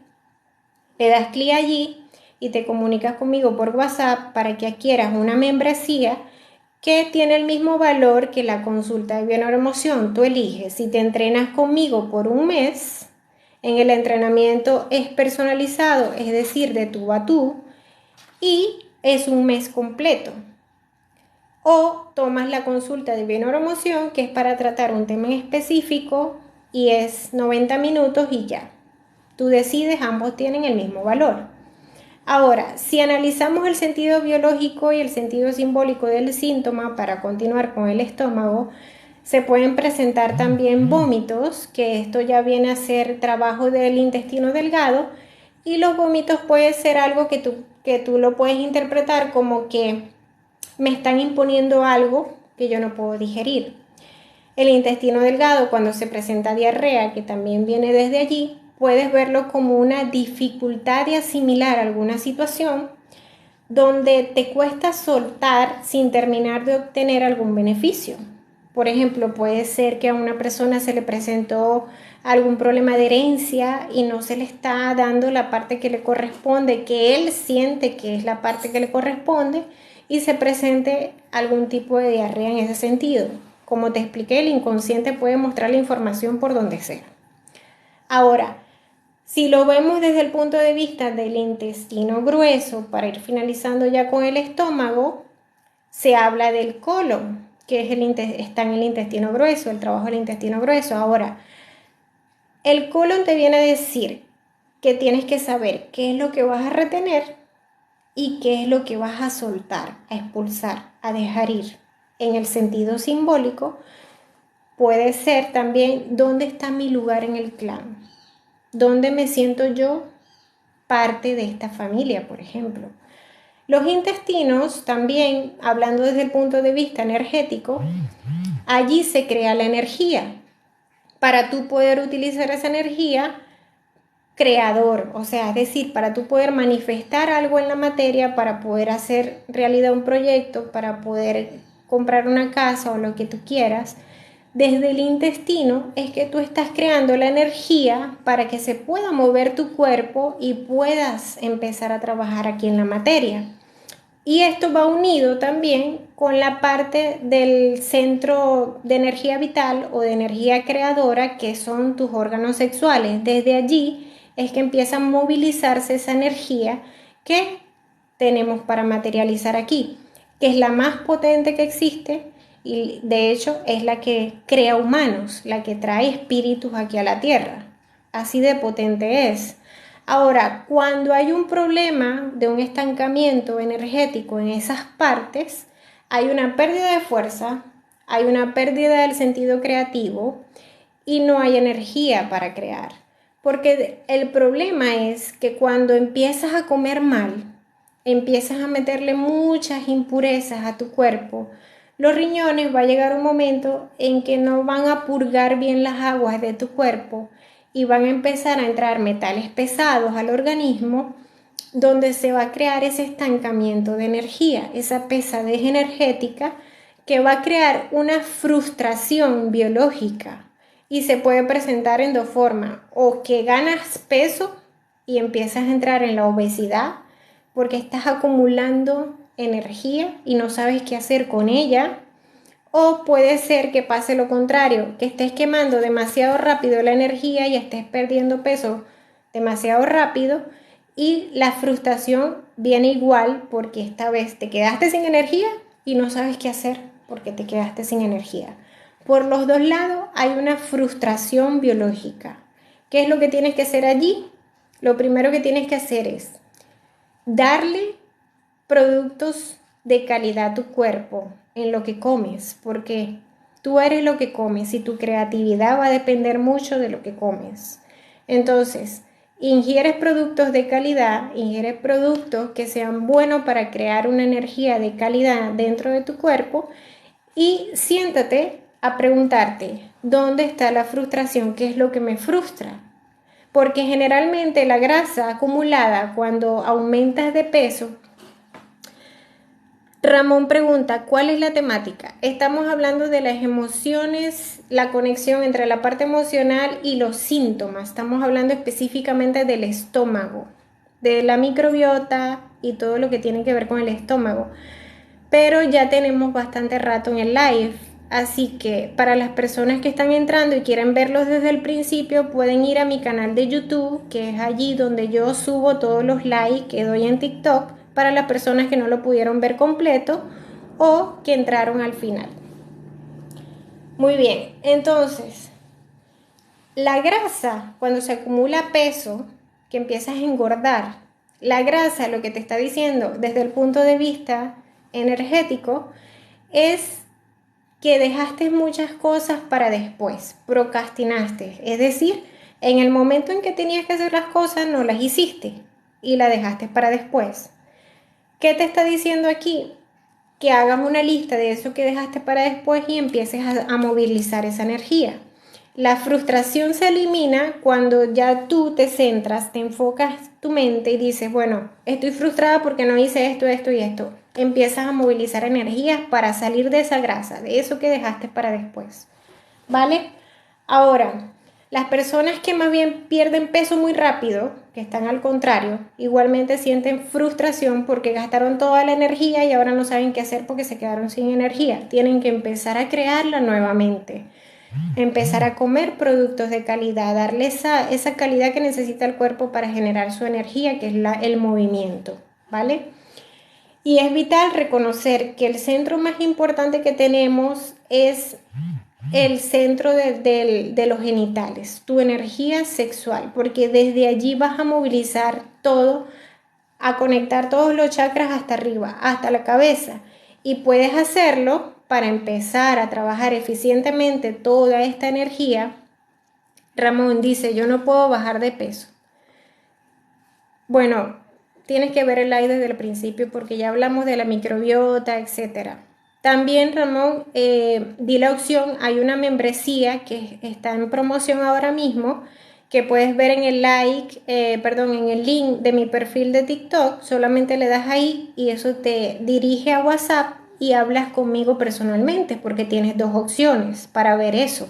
le das clic allí y te comunicas conmigo por WhatsApp para que adquieras una membresía que tiene el mismo valor que la consulta de bioneuroemoción. Tú eliges si te entrenas conmigo por un mes. En el entrenamiento es personalizado, es decir, de tú a tú, y es un mes completo. O tomas la consulta de bioneuroemoción, que es para tratar un tema en específico y es 90 minutos y ya. Tú decides, ambos tienen el mismo valor. Ahora, si analizamos el sentido biológico y el sentido simbólico del síntoma para continuar con el estómago, se pueden presentar también vómitos, que esto ya viene a ser trabajo del intestino delgado, y los vómitos puede ser algo que tú lo puedes interpretar como que me están imponiendo algo que yo no puedo digerir. El intestino delgado, cuando se presenta diarrea, que también viene desde allí, puedes verlo como una dificultad de asimilar alguna situación donde te cuesta soltar sin terminar de obtener algún beneficio. Por ejemplo, puede ser que a una persona se le presentó algún problema de herencia y no se le está dando la parte que le corresponde, que él siente que es la parte que le corresponde, y se presente algún tipo de diarrea en ese sentido. Como te expliqué, el inconsciente puede mostrar la información por donde sea. Ahora, si lo vemos desde el punto de vista del intestino grueso, para ir finalizando ya con el estómago, se habla del colon, que está en el intestino grueso, el trabajo del intestino grueso. Ahora, el colon te viene a decir que tienes que saber qué es lo que vas a retener y qué es lo que vas a soltar, a expulsar, a dejar ir. En el sentido simbólico, puede ser también dónde está mi lugar en el clan, dónde me siento yo parte de esta familia, por ejemplo. Los intestinos también, hablando desde el punto de vista energético, allí se crea la energía. Para tú poder utilizar esa energía, creador, o sea, es decir, para tú poder manifestar algo en la materia, para poder hacer realidad un proyecto, para poder comprar una casa o lo que tú quieras, desde el intestino es que tú estás creando la energía para que se pueda mover tu cuerpo y puedas empezar a trabajar aquí en la materia. Y esto va unido también con la parte del centro de energía vital o de energía creadora, que son tus órganos sexuales. Desde allí es que empieza a movilizarse esa energía que tenemos para materializar aquí, que es la más potente que existe y de hecho es la que crea humanos, la que trae espíritus aquí a la tierra. Así de potente es. Ahora, cuando hay un problema de un estancamiento energético en esas partes, hay una pérdida de fuerza, hay una pérdida del sentido creativo y no hay energía para crear. Porque el problema es que cuando empiezas a comer mal, empiezas a meterle muchas impurezas a tu cuerpo, los riñones va a llegar un momento en que no van a purgar bien las aguas de tu cuerpo y van a empezar a entrar metales pesados al organismo, donde se va a crear ese estancamiento de energía, esa pesadez energética que va a crear una frustración biológica y se puede presentar en dos formas: o que ganas peso y empiezas a entrar en la obesidad porque estás acumulando energía y no sabes qué hacer con ella, o puede ser que pase lo contrario, que estés quemando demasiado rápido la energía y estés perdiendo peso demasiado rápido y la frustración viene igual porque esta vez te quedaste sin energía y no sabes qué hacer porque te quedaste sin energía. Por los dos lados hay una frustración biológica. ¿Qué es lo que tienes que hacer allí? Lo primero que tienes que hacer es darle productos de calidad a tu cuerpo en lo que comes, porque tú eres lo que comes y tu creatividad va a depender mucho de lo que comes. Entonces, ingieres productos de calidad, ingieres productos que sean buenos para crear una energía de calidad dentro de tu cuerpo y siéntate a preguntarte, ¿dónde está la frustración? ¿Qué es lo que me frustra? Porque generalmente la grasa acumulada cuando aumentas de peso. Ramón pregunta, ¿cuál es la temática? Estamos hablando de las emociones, la conexión entre la parte emocional y los síntomas. Estamos hablando específicamente del estómago, de la microbiota y todo lo que tiene que ver con el estómago. Pero ya tenemos bastante rato en el live, así que para las personas que están entrando y quieren verlos desde el principio, pueden ir a mi canal de YouTube, que es allí donde yo subo todos los lives que doy en TikTok, para las personas que no lo pudieron ver completo o que entraron al final. Muy bien, entonces, la grasa, cuando se acumula peso, que empiezas a engordar, la grasa lo que te está diciendo desde el punto de vista energético es que dejaste muchas cosas para después, procrastinaste, es decir, en el momento en que tenías que hacer las cosas no las hiciste y las dejaste para después. ¿Qué te está diciendo aquí? Que hagas una lista de eso que dejaste para después y empieces a movilizar esa energía. La frustración se elimina cuando ya tú te centras, te enfocas tu mente y dices, bueno, estoy frustrada porque no hice esto, esto y esto. Empiezas a movilizar energías para salir de esa grasa, de eso que dejaste para después. ¿Vale? Ahora, las personas que más bien pierden peso muy rápido, que están al contrario, igualmente sienten frustración porque gastaron toda la energía y ahora no saben qué hacer porque se quedaron sin energía. Tienen que empezar a crearla nuevamente, empezar a comer productos de calidad, darle esa calidad que necesita el cuerpo para generar su energía, que es el movimiento, ¿vale? Y es vital reconocer que el centro más importante que tenemos es el centro de los genitales, tu energía sexual, porque desde allí vas a movilizar todo, a conectar todos los chakras hasta arriba, hasta la cabeza. Y puedes hacerlo para empezar a trabajar eficientemente toda esta energía. Ramón dice, yo no puedo bajar de peso. Bueno, tienes que ver el live desde el principio porque ya hablamos de la microbiota, etcétera. También, Ramón, di la opción, hay una membresía que está en promoción ahora mismo, que puedes ver en el en el link de mi perfil de TikTok, solamente le das ahí y eso te dirige a WhatsApp y hablas conmigo personalmente, porque tienes dos opciones para ver eso.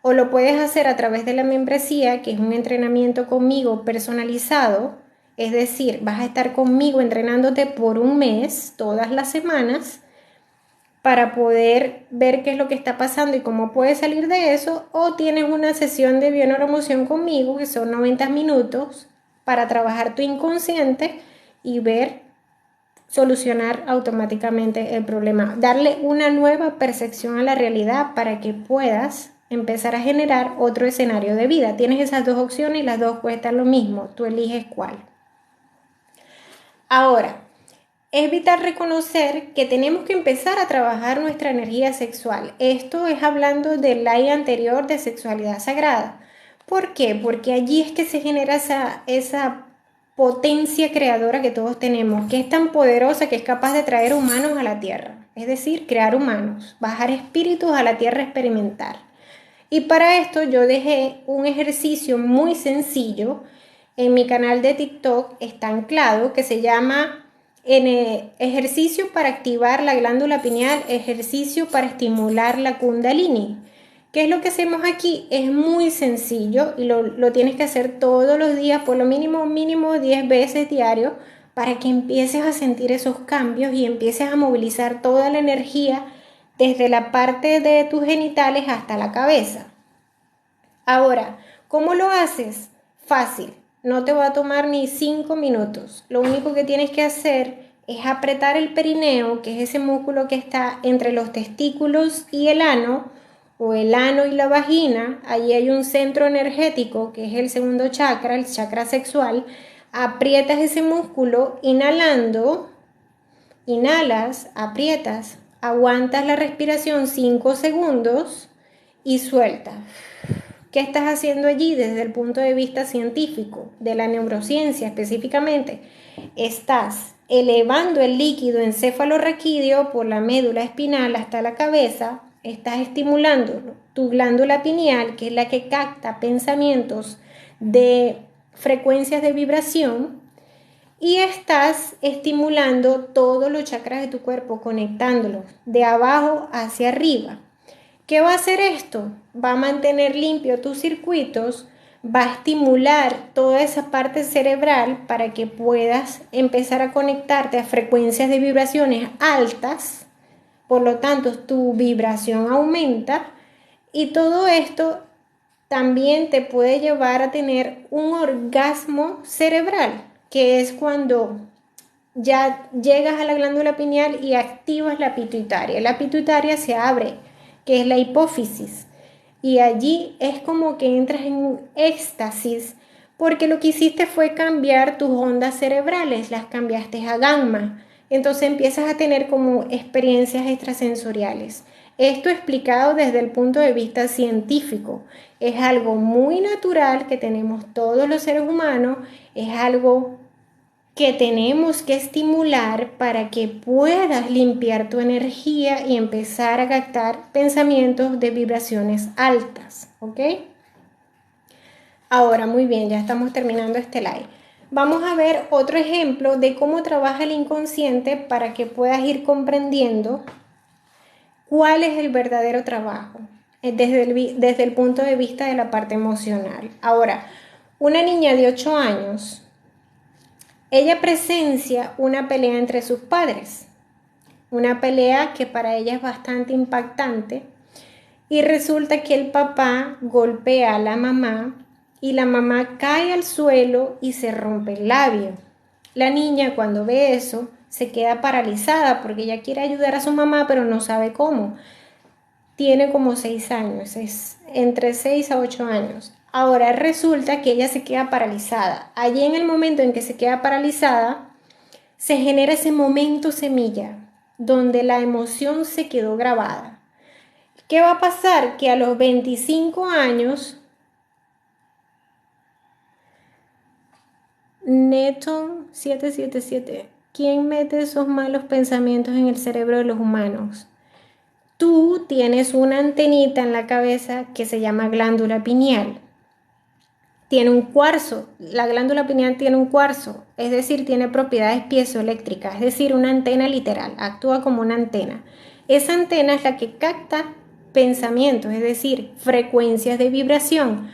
O lo puedes hacer a través de la membresía, que es un entrenamiento conmigo personalizado, es decir, vas a estar conmigo entrenándote por un mes, todas las semanas, para poder ver qué es lo que está pasando y cómo puedes salir de eso, o tienes una sesión de bioneuromoción conmigo, que son 90 minutos, para trabajar tu inconsciente y ver, solucionar automáticamente el problema, darle una nueva percepción a la realidad para que puedas empezar a generar otro escenario de vida. Tienes esas dos opciones y las dos cuestan lo mismo, tú eliges cuál. Ahora, es vital reconocer que tenemos que empezar a trabajar nuestra energía sexual. Esto es hablando del live anterior de sexualidad sagrada. ¿Por qué? Porque allí es que se genera esa potencia creadora que todos tenemos, que es tan poderosa que es capaz de traer humanos a la tierra. Es decir, crear humanos, bajar espíritus a la tierra a experimentar. Y para esto yo dejé un ejercicio muy sencillo en mi canal de TikTok, está anclado, que se llama ejercicio para activar la glándula pineal, ejercicio para estimular la kundalini. ¿Qué es lo que hacemos aquí? Es muy sencillo y lo tienes que hacer todos los días, por lo mínimo 10 veces diario, para que empieces a sentir esos cambios y empieces a movilizar toda la energía desde la parte de tus genitales hasta la cabeza. Ahora, ¿cómo lo haces? Fácil, no te va a tomar ni 5 minutos. Lo único que tienes que hacer es apretar el perineo, que es ese músculo que está entre los testículos y el ano, o el ano y la vagina. Allí hay un centro energético, que es el segundo chakra, el chakra sexual. Aprietas ese músculo inhalando, inhalas, aprietas, aguantas la respiración 5 segundos y sueltas. ¿Qué estás haciendo allí desde el punto de vista científico, de la neurociencia específicamente? Estás elevando el líquido encefalorraquídeo por la médula espinal hasta la cabeza, estás estimulando tu glándula pineal, que es la que capta pensamientos de frecuencias de vibración, y estás estimulando todos los chakras de tu cuerpo, conectándolos de abajo hacia arriba. ¿Qué va a hacer esto? Va a mantener limpio tus circuitos, va a estimular toda esa parte cerebral para que puedas empezar a conectarte a frecuencias de vibraciones altas, por lo tanto tu vibración aumenta y todo esto también te puede llevar a tener un orgasmo cerebral, que es cuando ya llegas a la glándula pineal y activas la pituitaria. La pituitaria se abre, que es la hipófisis, y allí es como que entras en un éxtasis, porque lo que hiciste fue cambiar tus ondas cerebrales, las cambiaste a gamma. Entonces empiezas a tener como experiencias extrasensoriales. Esto explicado desde el punto de vista científico. Es algo muy natural que tenemos todos los seres humanos, es algo que tenemos que estimular para que puedas limpiar tu energía y empezar a captar pensamientos de vibraciones altas, ¿ok? Ahora, muy bien, ya estamos terminando este live. Vamos a ver otro ejemplo de cómo trabaja el inconsciente para que puedas ir comprendiendo cuál es el verdadero trabajo desde el punto de vista de la parte emocional. Ahora, una niña de 8 años, ella presencia una pelea entre sus padres, una pelea que para ella es bastante impactante, y resulta que el papá golpea a la mamá y la mamá cae al suelo y se rompe el labio. La niña, cuando ve eso, se queda paralizada porque ella quiere ayudar a su mamá pero no sabe cómo. Tiene como 6 años, es entre 6 a 8 años. Ahora resulta que ella se queda paralizada. Allí, en el momento en que se queda paralizada, se genera ese momento semilla donde la emoción se quedó grabada. ¿Qué va a pasar? Que a los 25 años Neton 777. ¿Quién mete esos malos pensamientos en el cerebro de los humanos? Tú tienes una antenita en la cabeza que se llama glándula pineal. Tiene un cuarzo, la glándula pineal tiene un cuarzo, es decir, tiene propiedades piezoeléctricas, es decir, una antena literal, actúa como una antena. Esa antena es la que capta pensamientos, es decir, frecuencias de vibración.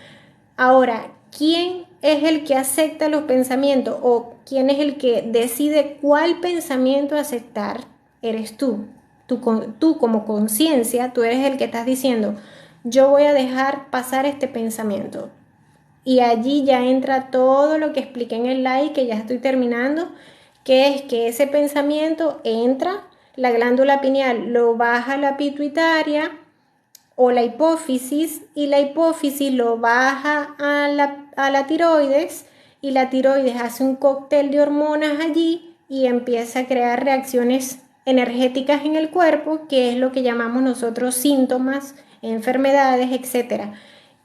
Ahora, ¿quién es el que acepta los pensamientos o quién es el que decide cuál pensamiento aceptar? Eres tú. Tú como conciencia, tú eres el que estás diciendo, yo voy a dejar pasar este pensamiento. Y allí ya entra todo lo que expliqué en el live, que ya estoy terminando, que es que ese pensamiento entra, la glándula pineal lo baja a la pituitaria o la hipófisis, y la hipófisis lo baja a la tiroides, y la tiroides hace un cóctel de hormonas allí y empieza a crear reacciones energéticas en el cuerpo, que es lo que llamamos nosotros síntomas, enfermedades, etcétera.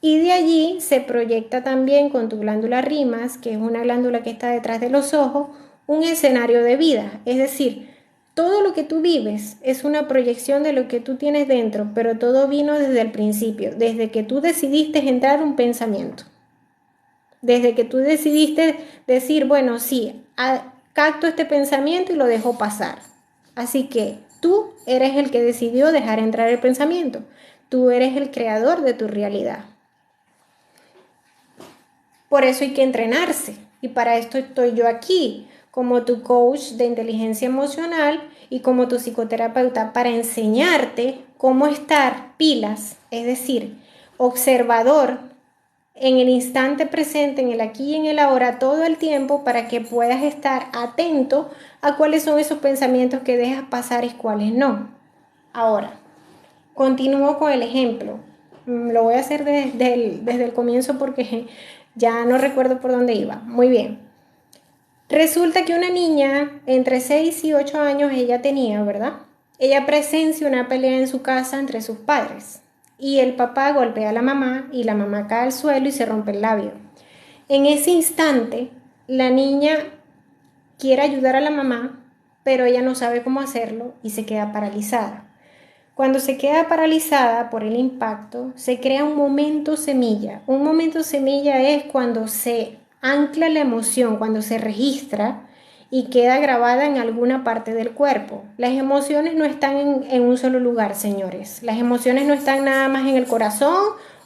Y de allí se proyecta también con tu glándula rimas, que es una glándula que está detrás de los ojos, un escenario de vida. Es decir, todo lo que tú vives es una proyección de lo que tú tienes dentro, pero todo vino desde el principio, desde que tú decidiste entrar un pensamiento. Desde que tú decidiste decir, bueno, sí, capto este pensamiento y lo dejo pasar. Así que tú eres el que decidió dejar entrar el pensamiento. Tú eres el creador de tu realidad. Por eso hay que entrenarse. Y para esto estoy yo aquí, como tu coach de inteligencia emocional y como tu psicoterapeuta, para enseñarte cómo estar pilas, es decir, observador en el instante presente, en el aquí y en el ahora, todo el tiempo, para que puedas estar atento a cuáles son esos pensamientos que dejas pasar y cuáles no. Ahora, continúo con el ejemplo. Lo voy a hacer desde el comienzo porque ya no recuerdo por dónde iba. Muy bien. Resulta que una niña entre 6 y 8 años ella tenía, ¿verdad? Ella presencia una pelea en su casa entre sus padres. Y el papá golpea a la mamá y la mamá cae al suelo y se rompe el labio. En ese instante, la niña quiere ayudar a la mamá, pero ella no sabe cómo hacerlo y se queda paralizada. Cuando se queda paralizada por el impacto, se crea un momento semilla. Un momento semilla es cuando se ancla la emoción, cuando se registra y queda grabada en alguna parte del cuerpo. Las emociones no están en un solo lugar, señores. Las emociones no están nada más en el corazón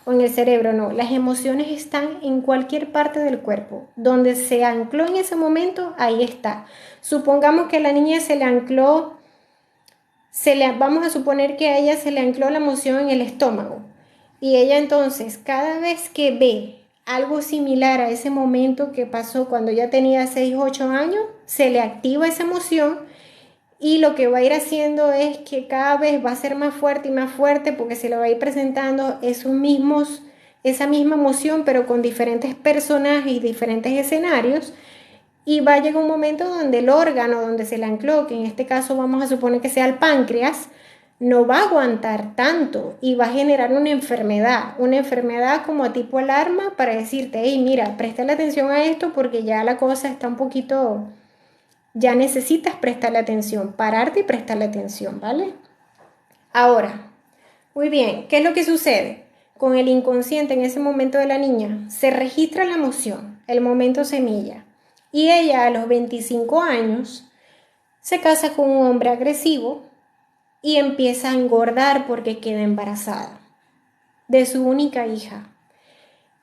o en el cerebro, no. Las emociones están en cualquier parte del cuerpo. Donde se ancló en ese momento, ahí está. Supongamos que a la niña se le ancló, vamos a suponer que a ella se le ancló la emoción en el estómago. Y ella entonces, cada vez que ve algo similar a ese momento que pasó cuando ella tenía 6 o 8 años, se le activa esa emoción y lo que va a ir haciendo es que cada vez va a ser más fuerte y más fuerte porque se le va a ir presentando esa misma emoción, pero con diferentes personajes y diferentes escenarios. Y va a llegar un momento donde el órgano donde se le ancló, que en este caso vamos a suponer que sea el páncreas, no va a aguantar tanto y va a generar una enfermedad como tipo alarma para decirte, hey, mira, préstale atención a esto porque ya la cosa está un poquito, ya necesitas prestarle atención, pararte y prestarle atención, ¿vale? Ahora, muy bien, ¿qué es lo que sucede? Con el inconsciente en ese momento de la niña, se registra la emoción, el momento semilla, y ella a los 25 años se casa con un hombre agresivo y empieza a engordar porque queda embarazada de su única hija.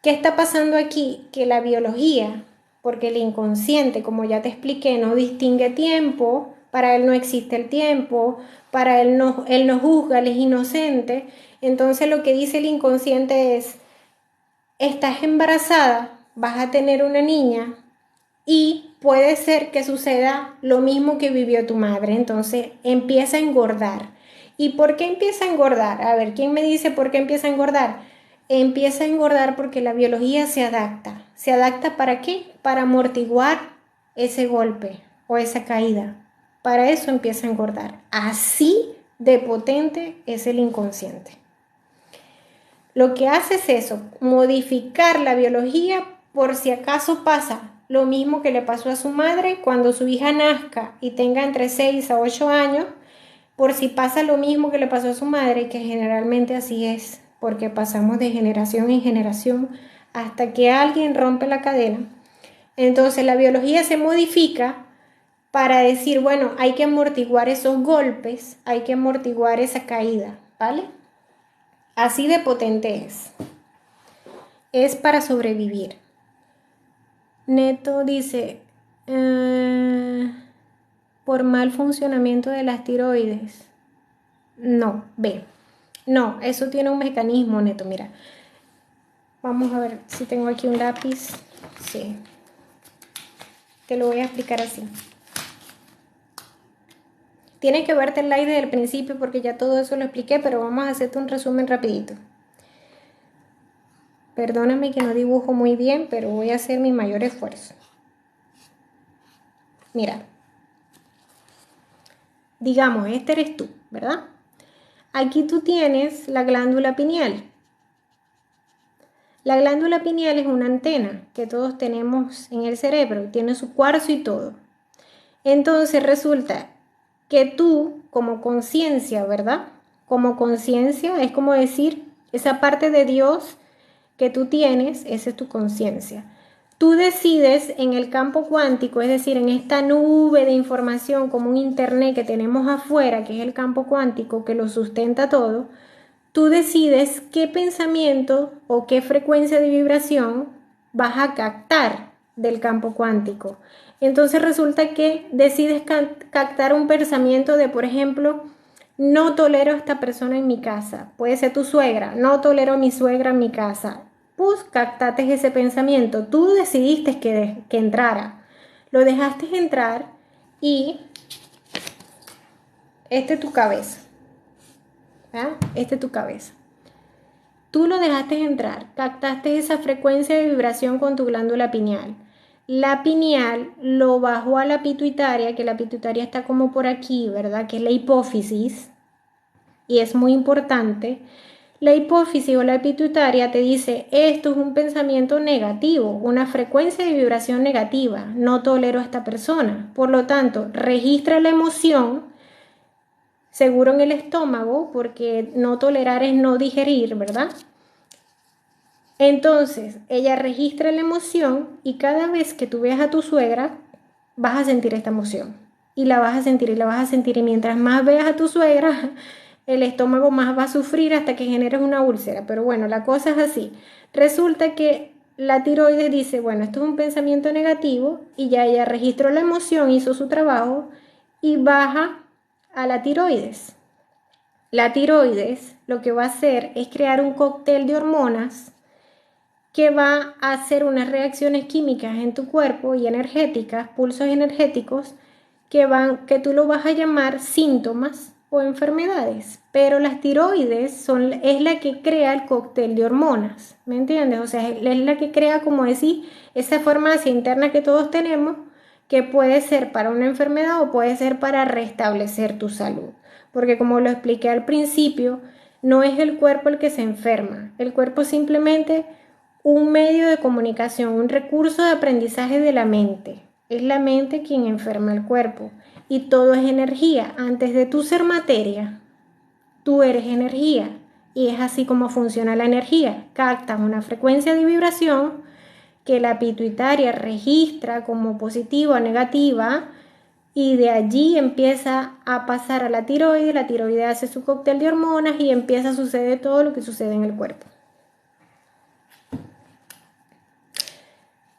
¿Qué está pasando aquí? Que la biología, porque el inconsciente, como ya te expliqué, no distingue tiempo, para él no existe el tiempo, para él no juzga, él es inocente. Entonces lo que dice el inconsciente es, estás embarazada, vas a tener una niña y puede ser que suceda lo mismo que vivió tu madre. Entonces empieza a engordar. ¿Y por qué empieza a engordar? A ver, ¿quién me dice por qué empieza a engordar? Empieza a engordar porque la biología se adapta. ¿Se adapta para qué? Para amortiguar ese golpe o esa caída. Para eso empieza a engordar. Así de potente es el inconsciente. Lo que hace es eso, modificar la biología por si acaso pasa lo mismo que le pasó a su madre cuando su hija nazca y tenga entre 6 a 8 años, por si pasa lo mismo que le pasó a su madre, que generalmente así es, porque pasamos de generación en generación hasta que alguien rompe la cadena. Entonces la biología se modifica para decir, bueno, hay que amortiguar esos golpes, hay que amortiguar esa caída, ¿vale? Así de potente es. Es para sobrevivir. Neto dice, por mal funcionamiento de las tiroides. No, ve. No, eso tiene un mecanismo, Neto, mira. Vamos a ver si tengo aquí un lápiz. Sí. Te lo voy a explicar así. Tienes que verte el slide desde el principio porque ya todo eso lo expliqué, pero vamos a hacerte un resumen rapidito. Perdóname que no dibujo muy bien, pero voy a hacer mi mayor esfuerzo. Mira, digamos, este eres tú, ¿verdad? Aquí tú tienes la glándula pineal. La glándula pineal es una antena que todos tenemos en el cerebro, tiene su cuarzo y todo. Entonces resulta que tú, como conciencia, ¿verdad? Como conciencia es como decir, esa parte de Dios que tú tienes, esa es tu conciencia. Tú decides en el campo cuántico, es decir, en esta nube de información como un internet que tenemos afuera, que es el campo cuántico que lo sustenta todo, tú decides qué pensamiento o qué frecuencia de vibración vas a captar del campo cuántico. Entonces resulta que decides captar un pensamiento de, por ejemplo, no tolero a esta persona en mi casa. Puede ser tu suegra, no tolero a mi suegra en mi casa. Pues captaste ese pensamiento. Tú decidiste que entrara. Lo dejaste entrar y este es tu cabeza. ¿Ah? Este es tu cabeza. Tú lo dejaste entrar, captaste esa frecuencia de vibración con tu glándula pineal. La pineal lo bajó a la pituitaria, que la pituitaria está como por aquí, ¿verdad? Que es la hipófisis, y es muy importante. La hipófisis o la pituitaria te dice, esto es un pensamiento negativo, una frecuencia de vibración negativa, no tolero a esta persona. Por lo tanto, registra la emoción, seguro en el estómago, porque no tolerar es no digerir, ¿verdad? Entonces, ella registra la emoción y cada vez que tú veas a tu suegra, vas a sentir esta emoción. Y la vas a sentir y la vas a sentir. Y mientras más veas a tu suegra, el estómago más va a sufrir hasta que generes una úlcera. Pero bueno, la cosa es así. Resulta que la tiroides dice, bueno, esto es un pensamiento negativo y ya ella registró la emoción, hizo su trabajo y baja a la tiroides. La tiroides lo que va a hacer es crear un cóctel de hormonas que va a hacer unas reacciones químicas en tu cuerpo y energéticas, pulsos energéticos, que tú lo vas a llamar síntomas o enfermedades. Pero las tiroides es la que crea el cóctel de hormonas, ¿me entiendes? O sea, es la que crea, como decir, esa farmacia interna que todos tenemos, que puede ser para una enfermedad o puede ser para restablecer tu salud. Porque como lo expliqué al principio, no es el cuerpo el que se enferma, el cuerpo simplemente un medio de comunicación, un recurso de aprendizaje de la mente. Es la mente quien enferma el cuerpo y todo es energía. Antes de tú ser materia, tú eres energía y es así como funciona la energía. Captas una frecuencia de vibración que la pituitaria registra como positiva o negativa y de allí empieza a pasar a la tiroide hace su cóctel de hormonas y empieza a suceder todo lo que sucede en el cuerpo.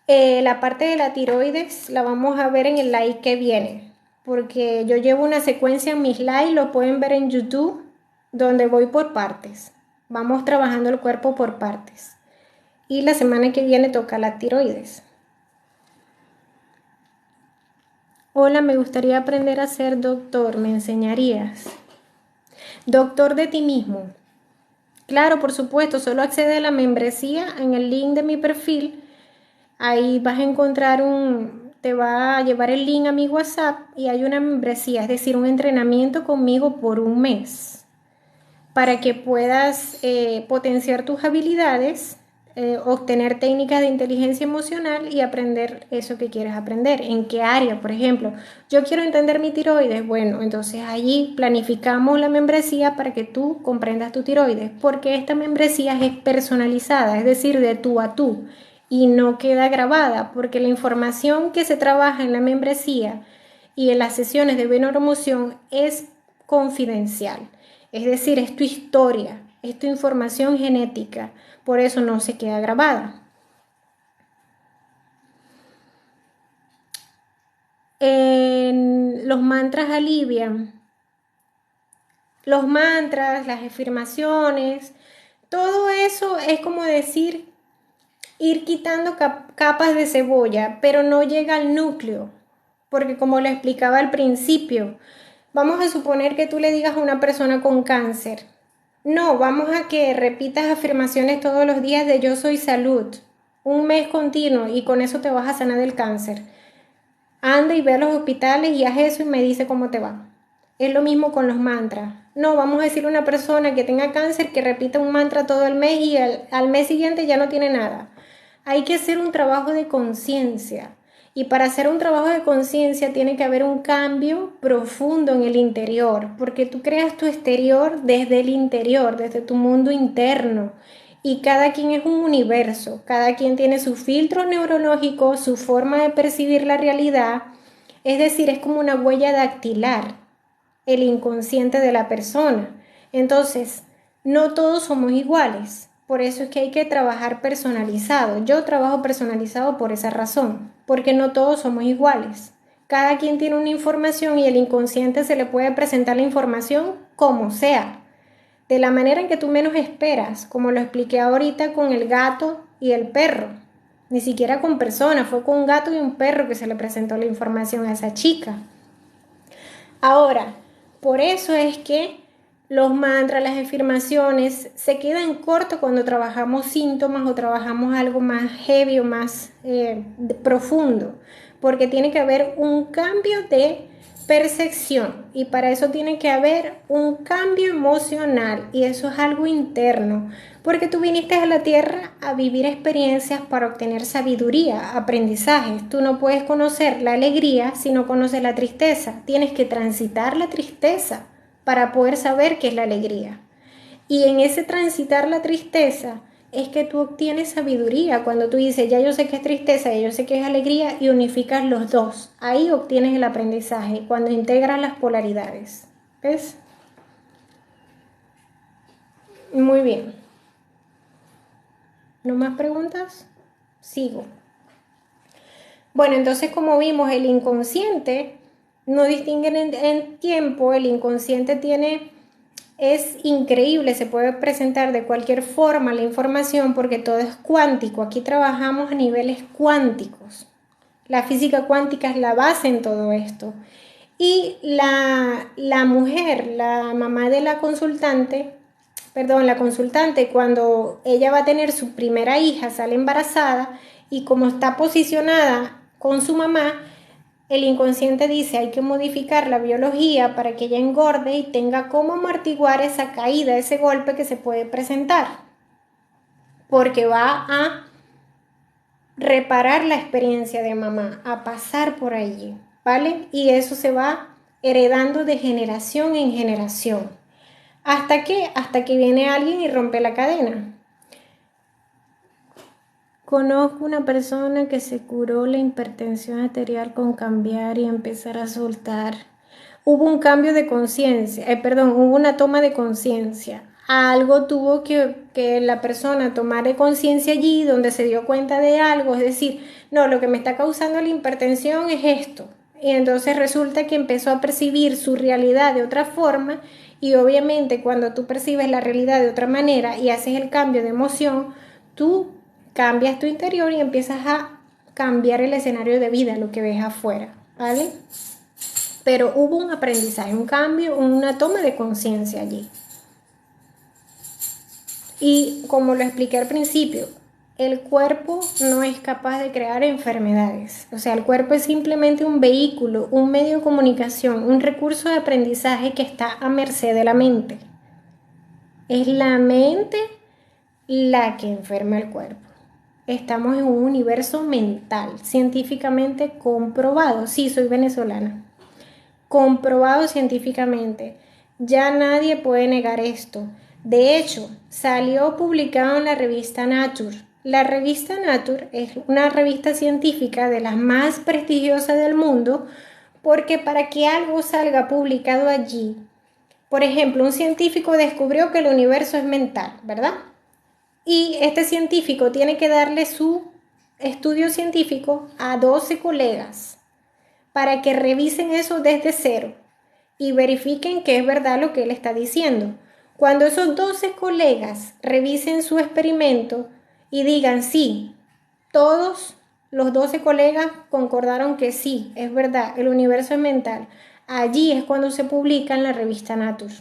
La parte de la tiroides la vamos a ver en el live que viene, porque yo llevo una secuencia en mis lives, lo pueden ver en YouTube, donde voy por partes. Vamos trabajando el cuerpo por partes. Y la semana que viene toca la tiroides. Hola, me gustaría aprender a ser doctor, ¿me enseñarías? Doctor de ti mismo. Claro, por supuesto, solo accede a la membresía en el link de mi perfil. Ahí vas a encontrar te va a llevar el link a mi WhatsApp y hay una membresía, es decir, un entrenamiento conmigo por un mes para que puedas potenciar tus habilidades obtener técnicas de inteligencia emocional y aprender eso que quieres aprender. ¿En qué área? Por ejemplo, yo quiero entender mi tiroides. Bueno, entonces allí planificamos la membresía para que tú comprendas tu tiroides, porque esta membresía es personalizada, es decir, de tú a tú, y no queda grabada, porque la información que se trabaja en la membresía y en las sesiones de neuromoción es confidencial. Es decir, es tu historia, es tu información genética, por eso no se queda grabada. Los mantras alivian. Los mantras, las afirmaciones, todo eso es como decir, ir quitando capas de cebolla, pero no llega al núcleo, porque como lo explicaba al principio, vamos a suponer que tú le digas a una persona con cáncer, no, vamos a que repitas afirmaciones todos los días de yo soy salud, un mes continuo y con eso te vas a sanar del cáncer. Anda y ve a los hospitales y haz eso y me dice cómo te va. Es lo mismo con los mantras. No, vamos a decirle a una persona que tenga cáncer que repita un mantra todo el mes y al mes siguiente ya no tiene nada. Hay que hacer un trabajo de conciencia. Y para hacer un trabajo de conciencia tiene que haber un cambio profundo en el interior, porque tú creas tu exterior desde el interior, desde tu mundo interno. Y cada quien es un universo, cada quien tiene su filtro neurológico, su forma de percibir la realidad, es decir, es como una huella dactilar, el inconsciente de la persona. Entonces, no todos somos iguales, por eso es que hay que trabajar personalizado. Yo trabajo personalizado por esa razón, porque no todos somos iguales. Cada quien tiene una información y el inconsciente se le puede presentar la información como sea, de la manera en que tú menos esperas, como lo expliqué ahorita con el gato y el perro. Ni siquiera con personas, fue con un gato y un perro que se le presentó la información a esa chica. Ahora, por eso es que los mantras, las afirmaciones se quedan cortos cuando trabajamos síntomas o trabajamos algo más heavy o más profundo, porque tiene que haber un cambio de percepción y para eso tiene que haber un cambio emocional y eso es algo interno, porque tú viniste a la tierra a vivir experiencias para obtener sabiduría, aprendizajes. Tú no puedes conocer la alegría si no conoces la tristeza. Tienes que transitar la tristeza para poder saber qué es la alegría. Y en ese transitar la tristeza es que tú obtienes sabiduría. Cuando tú dices, ya yo sé qué es tristeza, ya yo sé qué es alegría, y unificas los dos. Ahí obtienes el aprendizaje, cuando integras las polaridades. ¿Ves? Muy bien. ¿No más preguntas? Sigo. Bueno, entonces como vimos, el inconsciente no distingue en tiempo, el inconsciente es increíble, se puede presentar de cualquier forma la información porque todo es cuántico, aquí trabajamos a niveles cuánticos. La física cuántica es la base en todo esto. Y la mujer, la mamá de la consultante, la consultante, cuando ella va a tener su primera hija, sale embarazada y como está posicionada con su mamá, el inconsciente dice hay que modificar la biología para que ella engorde y tenga cómo amortiguar esa caída, ese golpe que se puede presentar, porque va a reparar la experiencia de mamá, a pasar por allí, ¿vale? Y eso se va heredando de generación en generación. Hasta que viene alguien y rompe la cadena. Conozco una persona que se curó la hipertensión arterial con cambiar y empezar a soltar. Hubo un cambio de conciencia, hubo una toma de conciencia. Algo tuvo que la persona tomar de conciencia allí donde se dio cuenta de algo, es decir, no, lo que me está causando la hipertensión es esto. Y entonces resulta que empezó a percibir su realidad de otra forma y obviamente cuando tú percibes la realidad de otra manera y haces el cambio de emoción, tú cambias tu interior y empiezas a cambiar el escenario de vida, lo que ves afuera, ¿vale? Pero hubo un aprendizaje, un cambio, una toma de conciencia allí. Y como lo expliqué al principio, el cuerpo no es capaz de crear enfermedades. O sea, el cuerpo es simplemente un vehículo, un medio de comunicación, un recurso de aprendizaje que está a merced de la mente. Es la mente la que enferma el cuerpo. Estamos en un universo mental, científicamente comprobado. Sí, soy venezolana. Comprobado científicamente. Ya nadie puede negar esto. De hecho, salió publicado en la revista Nature. La revista Nature es una revista científica de las más prestigiosas del mundo porque para que algo salga publicado allí, por ejemplo, un científico descubrió que el universo es mental, ¿verdad? Y este científico tiene que darle su estudio científico a 12 colegas para que revisen eso desde cero y verifiquen que es verdad lo que él está diciendo. Cuando esos 12 colegas revisen su experimento y digan sí, todos los 12 colegas concordaron que sí, es verdad, el universo es mental. Allí es cuando se publica en la revista Nature.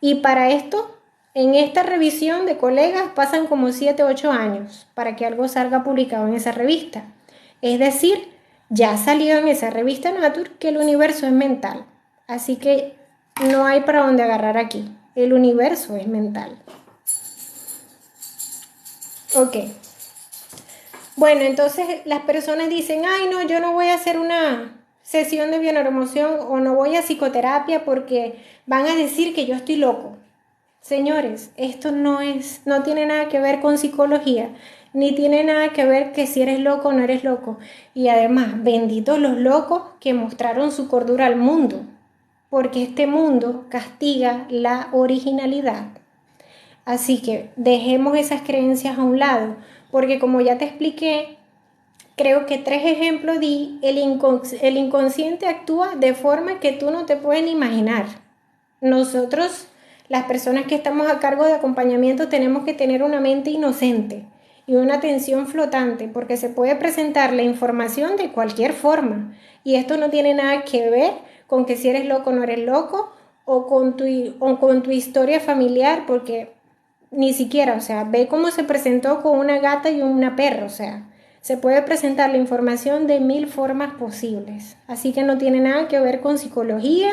Y para esto, en esta revisión de colegas pasan como 7 o 8 años para que algo salga publicado en esa revista. Es decir, ya salió en esa revista Nature que el universo es mental. Así que no hay para dónde agarrar aquí. El universo es mental. Ok. Bueno, entonces las personas dicen, ay no, yo no voy a hacer una sesión de bioneuroemoción o no voy a psicoterapia porque van a decir que yo estoy loco. Señores, esto no tiene nada que ver con psicología, ni tiene nada que ver que si eres loco o no eres loco. Y además, benditos los locos que mostraron su cordura al mundo, porque este mundo castiga la originalidad. Así que dejemos esas creencias a un lado, porque como ya te expliqué, creo que 3 ejemplos di, el inconsciente actúa de forma que tú no te puedes ni imaginar. Nosotros, las personas que estamos a cargo de acompañamiento, tenemos que tener una mente inocente y una atención flotante, porque se puede presentar la información de cualquier forma. Y esto no tiene nada que ver con que si eres loco o no eres loco, o con tu historia familiar, porque ni siquiera, o sea, ve cómo se presentó con una gata y una perra, o sea, se puede presentar la información de 1000 formas posibles. Así que no tiene nada que ver con psicología,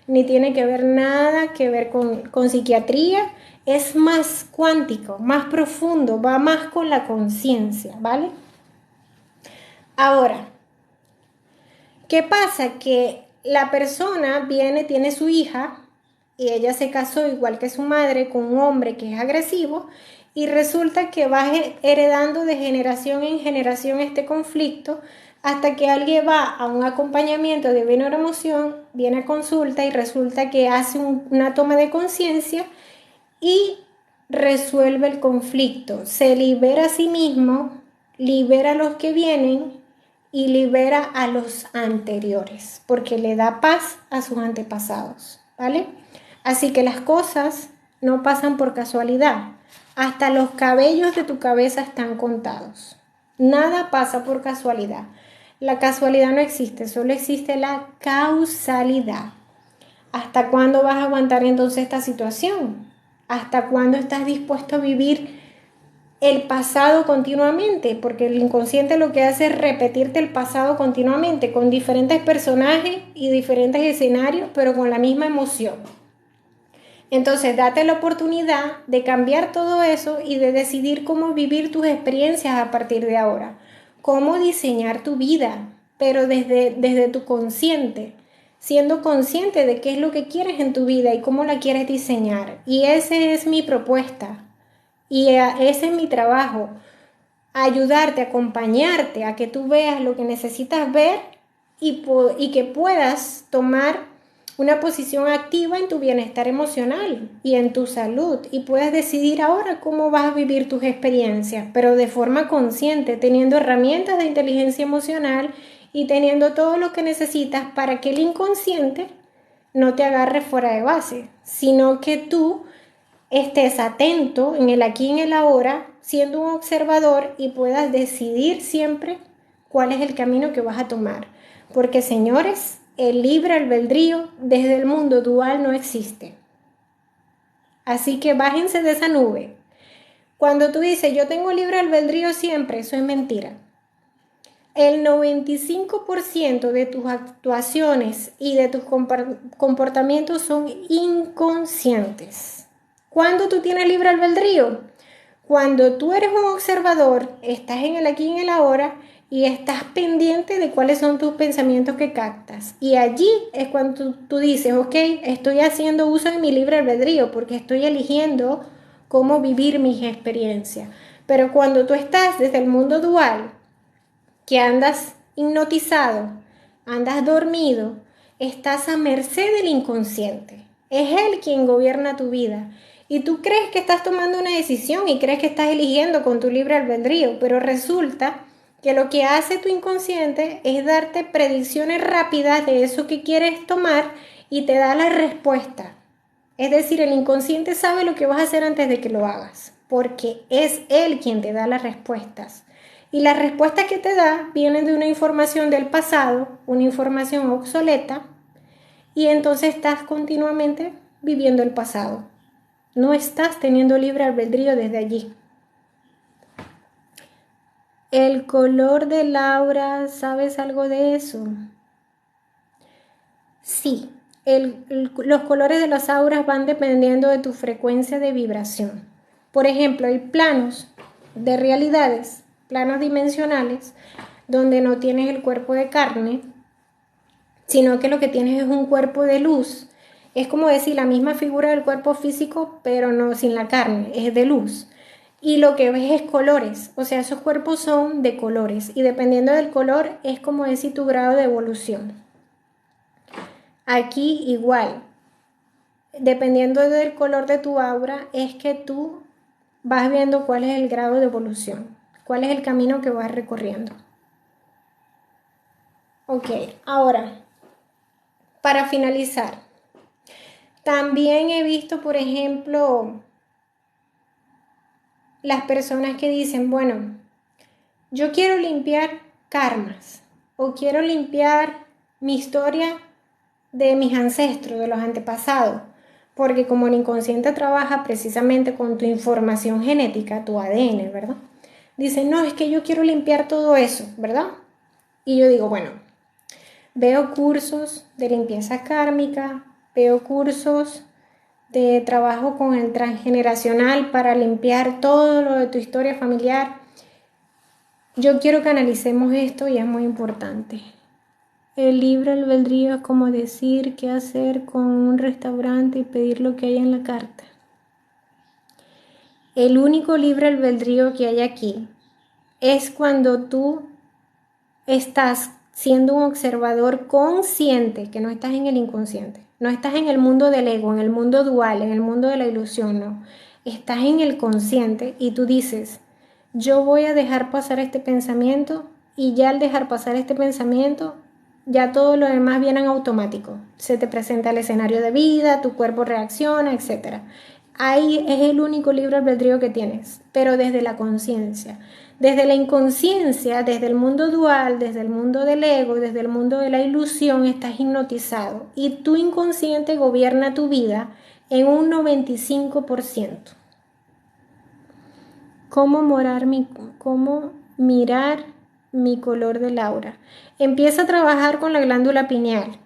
ni tiene que ver nada que ver con psiquiatría. Es más cuántico, más profundo, va más con la conciencia, ¿vale? Ahora, ¿qué pasa? Que la persona viene, tiene su hija y ella se casó igual que su madre con un hombre que es agresivo y resulta que va heredando de generación en generación este conflicto hasta que alguien va a un acompañamiento de bioneuroemoción, viene a consulta y resulta que hace una toma de conciencia y resuelve el conflicto, se libera a sí mismo, libera a los que vienen y libera a los anteriores, porque le da paz a sus antepasados, ¿vale? Así que las cosas no pasan por casualidad, hasta los cabellos de tu cabeza están contados. Nada pasa por casualidad. La casualidad no existe, solo existe la causalidad. ¿Hasta cuándo vas a aguantar entonces esta situación? ¿Hasta cuándo estás dispuesto a vivir el pasado continuamente? Porque el inconsciente lo que hace es repetirte el pasado continuamente con diferentes personajes y diferentes escenarios, pero con la misma emoción. Entonces, date la oportunidad de cambiar todo eso y de decidir cómo vivir tus experiencias a partir de ahora. Cómo diseñar tu vida, pero desde tu consciente, siendo consciente de qué es lo que quieres en tu vida y cómo la quieres diseñar. Y esa es mi propuesta. Y ese es mi trabajo. Ayudarte, acompañarte a que tú veas lo que necesitas ver y que puedas tomar una posición activa en tu bienestar emocional y en tu salud y puedas decidir ahora cómo vas a vivir tus experiencias, pero de forma consciente, teniendo herramientas de inteligencia emocional y teniendo todo lo que necesitas para que el inconsciente no te agarre fuera de base, sino que tú estés atento en el aquí y en el ahora, siendo un observador y puedas decidir siempre cuál es el camino que vas a tomar. Porque, señores, el libre albedrío desde el mundo dual no existe. Así que bájense de esa nube. Cuando tú dices, yo tengo libre albedrío siempre, eso es mentira. El 95% de tus actuaciones y de tus comportamientos son inconscientes. ¿Cuándo tú tienes libre albedrío? Cuando tú eres un observador, estás en el aquí y en el ahora y estás pendiente de cuáles son tus pensamientos que captas. Y allí es cuando tú dices, ok, estoy haciendo uso de mi libre albedrío porque estoy eligiendo cómo vivir mis experiencias. Pero cuando tú estás desde el mundo dual, que andas hipnotizado, andas dormido, estás a merced del inconsciente. Es él quien gobierna tu vida. Y tú crees que estás tomando una decisión y crees que estás eligiendo con tu libre albedrío, pero resulta que lo que hace tu inconsciente es darte predicciones rápidas de eso que quieres tomar y te da la respuesta. Es decir, el inconsciente sabe lo que vas a hacer antes de que lo hagas, porque es él quien te da las respuestas. Y las respuestas que te da vienen de una información del pasado, una información obsoleta, y entonces estás continuamente viviendo el pasado. No estás teniendo libre albedrío desde allí. El color del aura, ¿sabes algo de eso? Sí, los colores de las auras van dependiendo de tu frecuencia de vibración. Por ejemplo, hay planos de realidades, planos dimensionales, donde no tienes el cuerpo de carne, sino que lo que tienes es un cuerpo de luz. Es como decir la misma figura del cuerpo físico, pero no sin la carne, es de luz. Y lo que ves es colores, o sea, esos cuerpos son de colores y dependiendo del color es como decir tu grado de evolución. Aquí igual, dependiendo del color de tu aura, es que tú vas viendo cuál es el grado de evolución, cuál es el camino que vas recorriendo. Ok, ahora, para finalizar, también he visto, por ejemplo, las personas que dicen, bueno, yo quiero limpiar karmas o quiero limpiar mi historia de mis ancestros, de los antepasados, porque como el inconsciente trabaja precisamente con tu información genética, tu ADN, ¿verdad? Dicen, no, es que yo quiero limpiar todo eso, ¿verdad? Y yo digo, bueno, veo cursos de limpieza kármica, veo cursos de trabajo con el transgeneracional para limpiar todo lo de tu historia familiar. Yo quiero que analicemos esto y es muy importante. El libre albedrío es como decir qué hacer con un restaurante y pedir lo que hay en la carta. El único libre albedrío que hay aquí es cuando tú estás siendo un observador consciente, que no estás en el inconsciente, no estás en el mundo del ego, en el mundo dual, en el mundo de la ilusión, no. Estás en el consciente y tú dices, yo voy a dejar pasar este pensamiento y ya al dejar pasar este pensamiento, ya todo lo demás viene en automático. Se te presenta el escenario de vida, tu cuerpo reacciona, etc. Ahí es el único libre albedrío que tienes, pero desde la conciencia. Desde la inconsciencia, desde el mundo dual, desde el mundo del ego, desde el mundo de la ilusión, estás hipnotizado y tu inconsciente gobierna tu vida en un 95%. ¿Cómo mirar mi color del aura? Empieza a trabajar con la glándula pineal.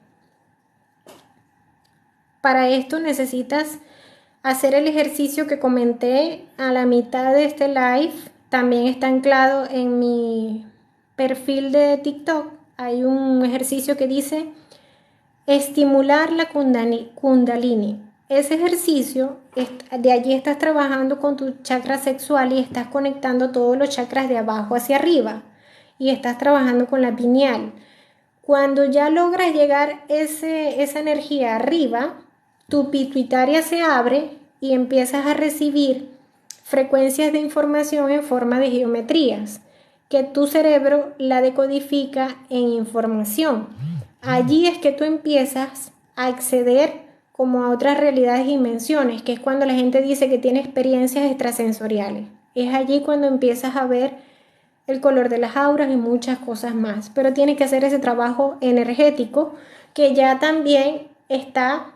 Para esto necesitas hacer el ejercicio que comenté a la mitad de este live. También está anclado en mi perfil de TikTok. Hay un ejercicio que dice estimular la kundalini. Ese ejercicio, de allí estás trabajando con tu chakra sexual y estás conectando todos los chakras de abajo hacia arriba. Y estás trabajando con la pineal. Cuando ya logras llegar esa energía arriba, tu pituitaria se abre y empiezas a recibir frecuencias de información en forma de geometrías, que tu cerebro la decodifica en información. Allí es que tú empiezas a acceder como a otras realidades y dimensiones, que es cuando la gente dice que tiene experiencias extrasensoriales. Es allí cuando empiezas a ver el color de las auras y muchas cosas más. Pero tienes que hacer ese trabajo energético que ya también está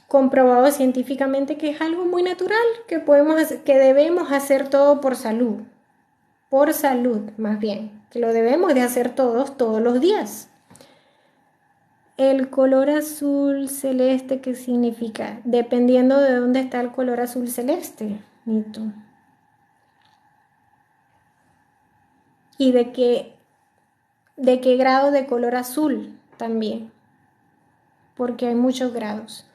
comprobado científicamente que es algo muy natural, que podemos hacer, que debemos hacer todo por salud más bien, que lo debemos de hacer todos los días. El color azul celeste, ¿qué significa? Dependiendo de dónde está el color azul celeste, Nito. y de qué grado de color azul también, porque hay muchos grados.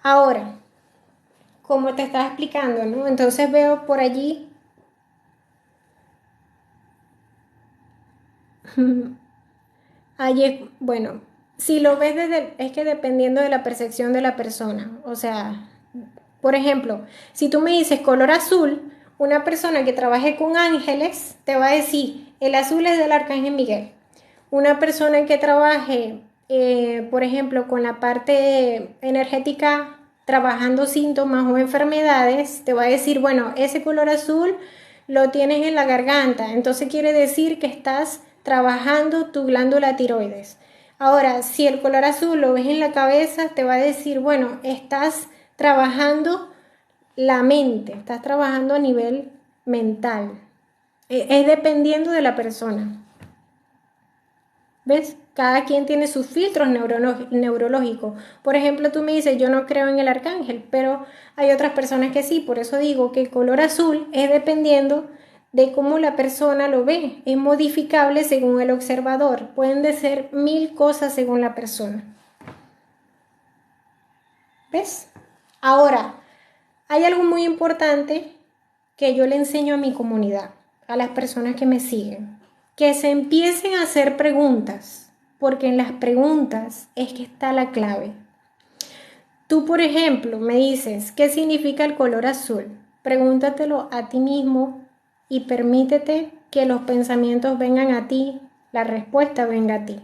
Ahora, como te estaba explicando, ¿no? Entonces veo por allí, bueno, si lo ves es que dependiendo de la percepción de la persona, o sea, por ejemplo, si tú me dices color azul, una persona que trabaje con ángeles te va a decir, el azul es del arcángel Miguel. Una persona que trabaje, por ejemplo, con la parte energética, trabajando síntomas o enfermedades, te va a decir, bueno, ese color azul lo tienes en la garganta, entonces quiere decir que estás trabajando tu glándula tiroides. Ahora, si el color azul lo ves en la cabeza, te va a decir, bueno, estás trabajando la mente, estás trabajando a nivel mental. Es dependiendo de la persona. ¿Ves? Cada quien tiene sus filtros neurológicos. Por ejemplo, tú me dices, yo no creo en el arcángel, pero hay otras personas que sí. Por eso digo que el color azul es dependiendo de cómo la persona lo ve. Es modificable según el observador. Pueden ser 1000 cosas según la persona. ¿Ves? Ahora, hay algo muy importante que yo le enseño a mi comunidad, a las personas que me siguen, que se empiecen a hacer preguntas, porque en las preguntas es que está la clave. Tú, por ejemplo, me dices, ¿qué significa el color azul? Pregúntatelo a ti mismo y permítete que los pensamientos vengan a ti, la respuesta venga a ti.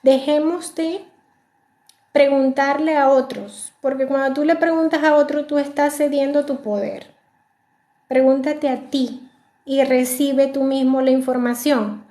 Dejemos de preguntarle a otros, porque cuando tú le preguntas a otro, tú estás cediendo tu poder. Pregúntate a ti y recibe tú mismo la información,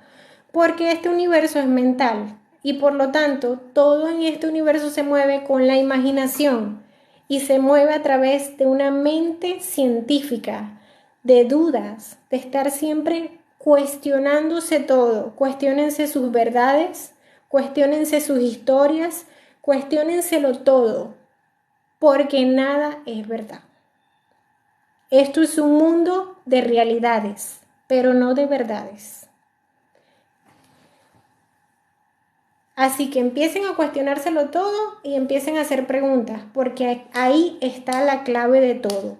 porque este universo es mental y por lo tanto todo en este universo se mueve con la imaginación y se mueve a través de una mente científica, de dudas, de estar siempre cuestionándose todo. Cuestiónense sus verdades, cuestiónense sus historias, cuestiónenselo todo, porque nada es verdad. Esto es un mundo de realidades, pero no de verdades. Así que empiecen a cuestionárselo todo y empiecen a hacer preguntas, porque ahí está la clave de todo.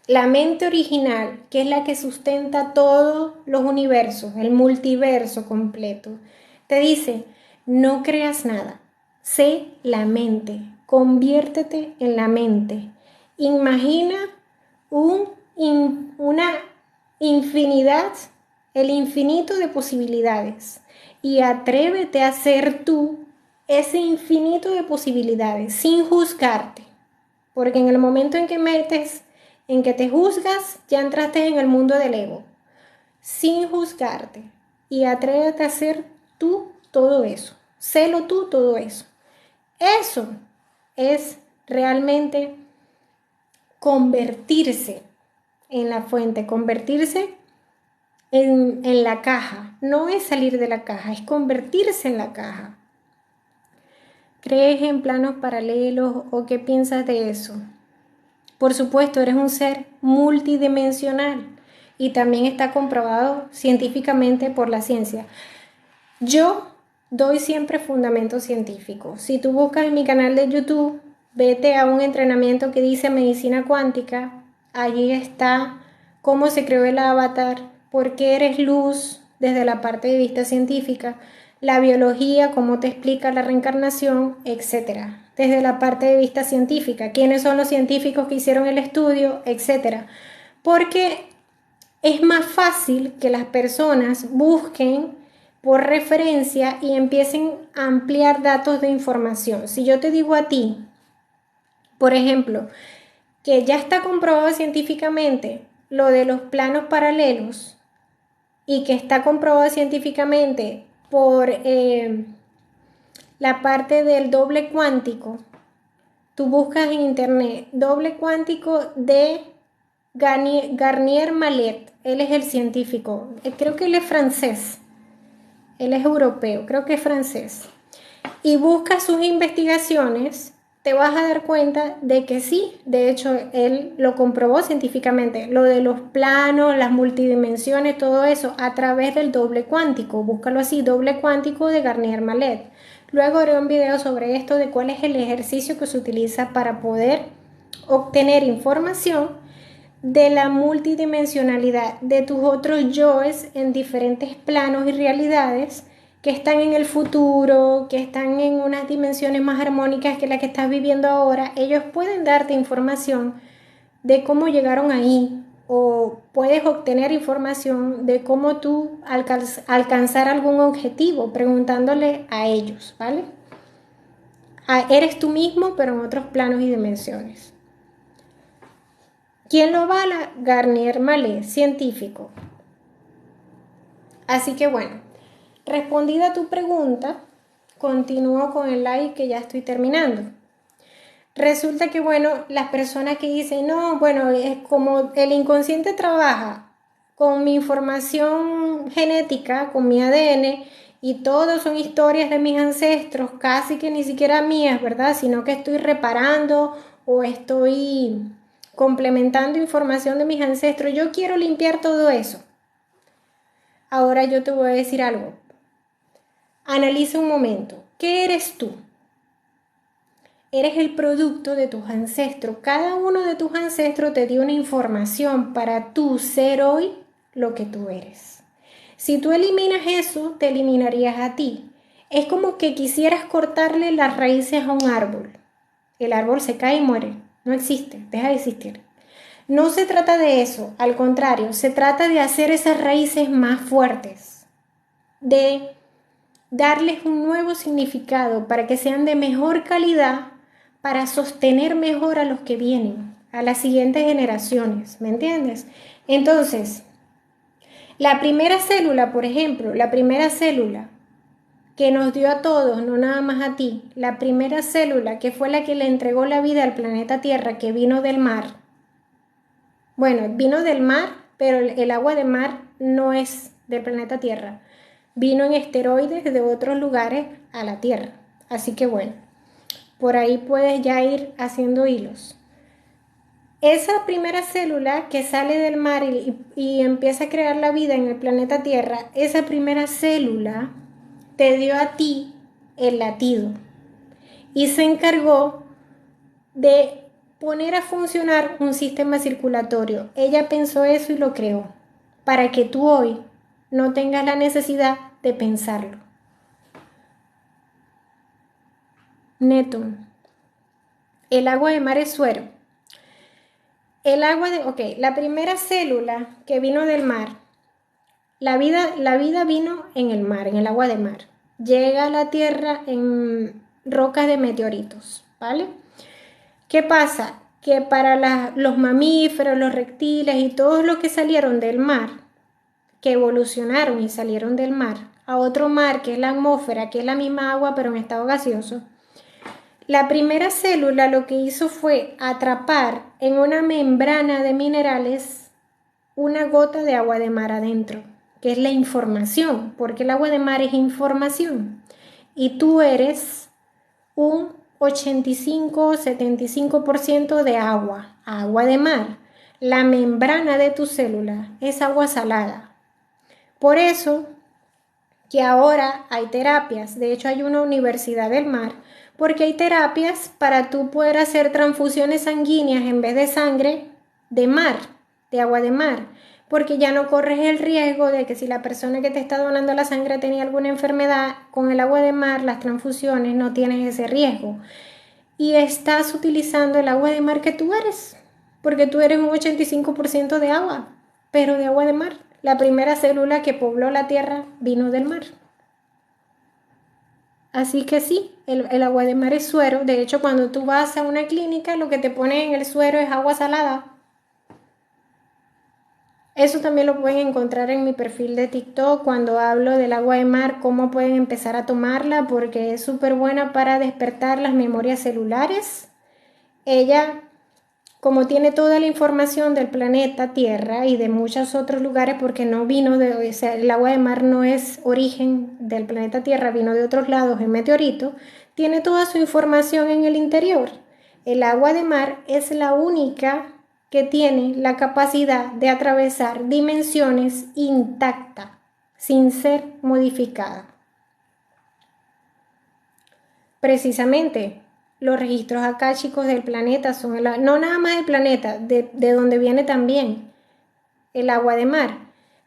La mente original, que es la que sustenta todos los universos, el multiverso completo, te dice, no creas nada, sé la mente, conviértete en la mente. Imagina una infinidad, el infinito de posibilidades y atrévete a ser tú ese infinito de posibilidades sin juzgarte, porque en el momento en que te juzgas, ya entraste en el mundo del ego, sin juzgarte y atrévete a ser tú todo eso, sélo tú todo eso. Eso es realmente convertirse en la fuente, convertirse en la caja. No es salir de la caja, es convertirse en la caja. ¿Crees en planos paralelos o qué piensas de eso? Por supuesto, eres un ser multidimensional y también está comprobado científicamente por la ciencia. Yo doy siempre fundamentos científicos. Si tú buscas en mi canal de YouTube, vete a un entrenamiento que dice medicina cuántica. Allí está cómo se creó el avatar, por qué eres luz desde la parte de vista científica, la biología, cómo te explica la reencarnación, etcétera. Desde la parte de vista científica, quiénes son los científicos que hicieron el estudio, etcétera. Porque es más fácil que las personas busquen por referencia y empiecen a ampliar datos de información. Si yo te digo a ti, por ejemplo, que ya está comprobado científicamente lo de los planos paralelos y que está comprobado científicamente por la parte del doble cuántico, tú buscas en internet doble cuántico de Garnier Mallet, él es el científico, creo que él es francés, él es europeo, creo que es francés, y busca sus investigaciones te vas a dar cuenta de que sí, de hecho él lo comprobó científicamente, lo de los planos, las multidimensiones, todo eso a través del doble cuántico, búscalo así, doble cuántico de Garnier-Mallet. Luego haré un video sobre esto de cuál es el ejercicio que se utiliza para poder obtener información de la multidimensionalidad de tus otros yoes en diferentes planos y realidades que están en el futuro, que están en unas dimensiones más armónicas que la que estás viviendo ahora. Ellos pueden darte información de cómo llegaron ahí, o puedes obtener información de cómo tú alcanzar algún objetivo preguntándole a ellos, ¿vale? Eres tú mismo, pero en otros planos y dimensiones. ¿Quién lo avala? Garnier-Mallet, científico. Así que bueno, respondida tu pregunta, continúo con el live que ya estoy terminando. Resulta que, bueno, las personas que dicen, no, bueno, es como el inconsciente trabaja con mi información genética, con mi ADN, y todo son historias de mis ancestros, casi que ni siquiera mías, ¿verdad? Sino que estoy reparando o estoy complementando información de mis ancestros. Yo quiero limpiar todo eso. Ahora yo te voy a decir algo. Analiza un momento. ¿Qué eres tú? Eres el producto de tus ancestros. Cada uno de tus ancestros te dio una información para tú ser hoy lo que tú eres. Si tú eliminas eso, te eliminarías a ti. Es como que quisieras cortarle las raíces a un árbol. El árbol se cae y muere. No existe, deja de existir. No se trata de eso, al contrario, se trata de hacer esas raíces más fuertes, de darles un nuevo significado para que sean de mejor calidad, para sostener mejor a los que vienen, a las siguientes generaciones, ¿me entiendes? Entonces, la primera célula, por ejemplo, la primera célula que nos dio a todos, no nada más a ti, la primera célula que fue la que le entregó la vida al planeta Tierra, que vino del mar. Bueno, vino del mar, pero el agua de mar no es del planeta Tierra. Vino en esteroides de otros lugares a la Tierra. Así que bueno, por ahí puedes ya ir haciendo hilos. Esa primera célula que sale del mar y empieza a crear la vida en el planeta Tierra, esa primera célula te dio a ti el latido y se encargó de poner a funcionar un sistema circulatorio. Ella pensó eso y lo creó, para que tú hoy no tengas la necesidad de pensarlo. Newton. El agua de mar es suero. La primera célula que vino del mar, la vida vino en el mar, en el agua de mar. Llega a la Tierra en rocas de meteoritos, ¿vale? ¿Qué pasa? Que para los mamíferos, los reptiles y todos los que salieron del mar, que evolucionaron y salieron del mar a otro mar, que es la atmósfera, que es la misma agua pero en estado gaseoso, la primera célula lo que hizo fue atrapar en una membrana de minerales una gota de agua de mar adentro, que es la información, porque el agua de mar es información. Y tú eres un 85-75% de agua, agua de mar. La membrana de tu célula es agua salada. Por eso que ahora hay terapias, de hecho hay una universidad del mar, porque hay terapias para tú poder hacer transfusiones sanguíneas en vez de sangre de mar, de agua de mar, porque ya no corres el riesgo de que si la persona que te está donando la sangre tenía alguna enfermedad, con el agua de mar, las transfusiones, no tienes ese riesgo. Y estás utilizando el agua de mar que tú eres, porque tú eres un 85% de agua, pero de agua de mar. La primera célula que pobló la tierra vino del mar. Así que sí, el agua de mar es suero. De hecho, cuando tú vas a una clínica, lo que te ponen en el suero es agua salada. Eso también lo pueden encontrar en mi perfil de TikTok cuando hablo del agua de mar, cómo pueden empezar a tomarla, porque es súper buena para despertar las memorias celulares. Ella, como tiene toda la información del planeta Tierra y de muchos otros lugares, porque no vino o sea, el agua de mar no es origen del planeta Tierra, vino de otros lados en meteorito, tiene toda su información en el interior. El agua de mar es la única que tiene la capacidad de atravesar dimensiones intacta, sin ser modificada. Precisamente, los registros akáshicos del planeta son no nada más del planeta, de donde viene también el agua de mar.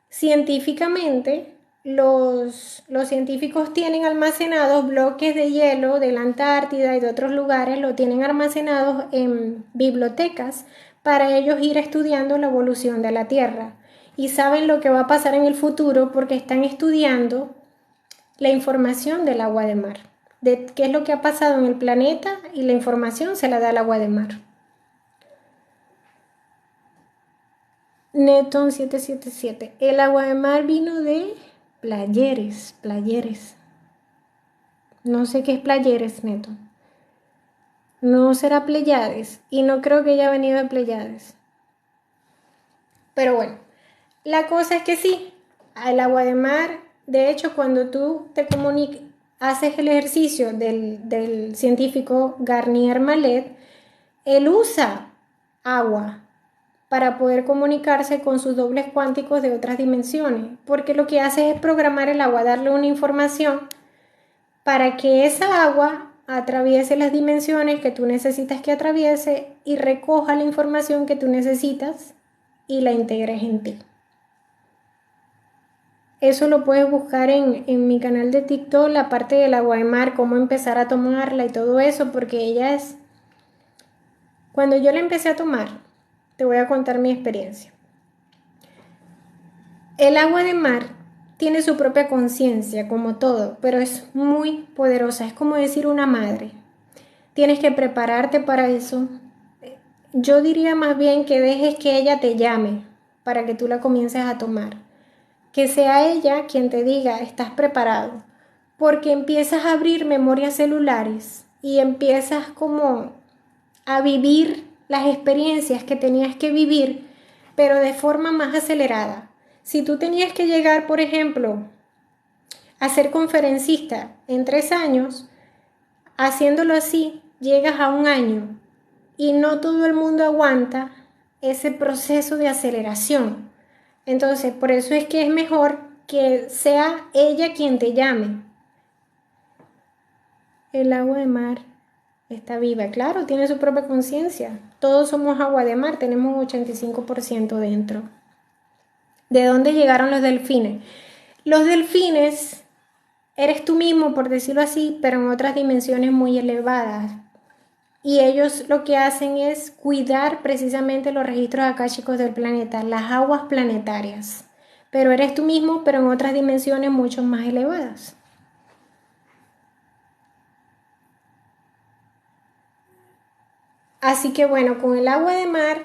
Científicamente, los científicos tienen almacenados bloques de hielo de la Antártida y de otros lugares, lo tienen almacenados en bibliotecas para ellos ir estudiando la evolución de la Tierra. Y saben lo que va a pasar en el futuro porque están estudiando la información del agua de mar, de qué es lo que ha pasado en el planeta, y la información se la da el agua de mar. Netón 777. El agua de mar vino de Playeres. No sé qué es Playeres, Neto. No será Pleiades. Y no creo que haya venido de Pleiades. Pero bueno, la cosa es que sí, el agua de mar, de hecho, cuando tú te comunicas, haces el ejercicio del científico Garnier Mallet, él usa agua para poder comunicarse con sus dobles cuánticos de otras dimensiones, porque lo que hace es programar el agua, darle una información para que esa agua atraviese las dimensiones que tú necesitas que atraviese y recoja la información que tú necesitas y la integres en ti. Eso lo puedes buscar en mi canal de TikTok, la parte del agua de mar, cómo empezar a tomarla y todo eso, porque ella es... Cuando yo la empecé a tomar, te voy a contar mi experiencia. El agua de mar tiene su propia conciencia, como todo, pero es muy poderosa. Es como decir una madre. Tienes que prepararte para eso. Yo diría más bien que dejes que ella te llame para que tú la comiences a tomar. Que sea ella quien te diga, estás preparado. Porque empiezas a abrir memorias celulares y empiezas como a vivir las experiencias que tenías que vivir, pero de forma más acelerada. Si tú tenías que llegar, por ejemplo, a ser conferencista en 3 años, haciéndolo así, llegas a 1 año y no todo el mundo aguanta ese proceso de aceleración. Entonces, por eso es que es mejor que sea ella quien te llame. El agua de mar está viva, claro, tiene su propia conciencia. Todos somos agua de mar, tenemos un 85% dentro. ¿De dónde llegaron los delfines? Los delfines eres tú mismo, por decirlo así, pero en otras dimensiones muy elevadas. Y ellos lo que hacen es cuidar precisamente los registros akáshicos del planeta, las aguas planetarias. Pero eres tú mismo, pero en otras dimensiones mucho más elevadas. Así que bueno, con el agua de mar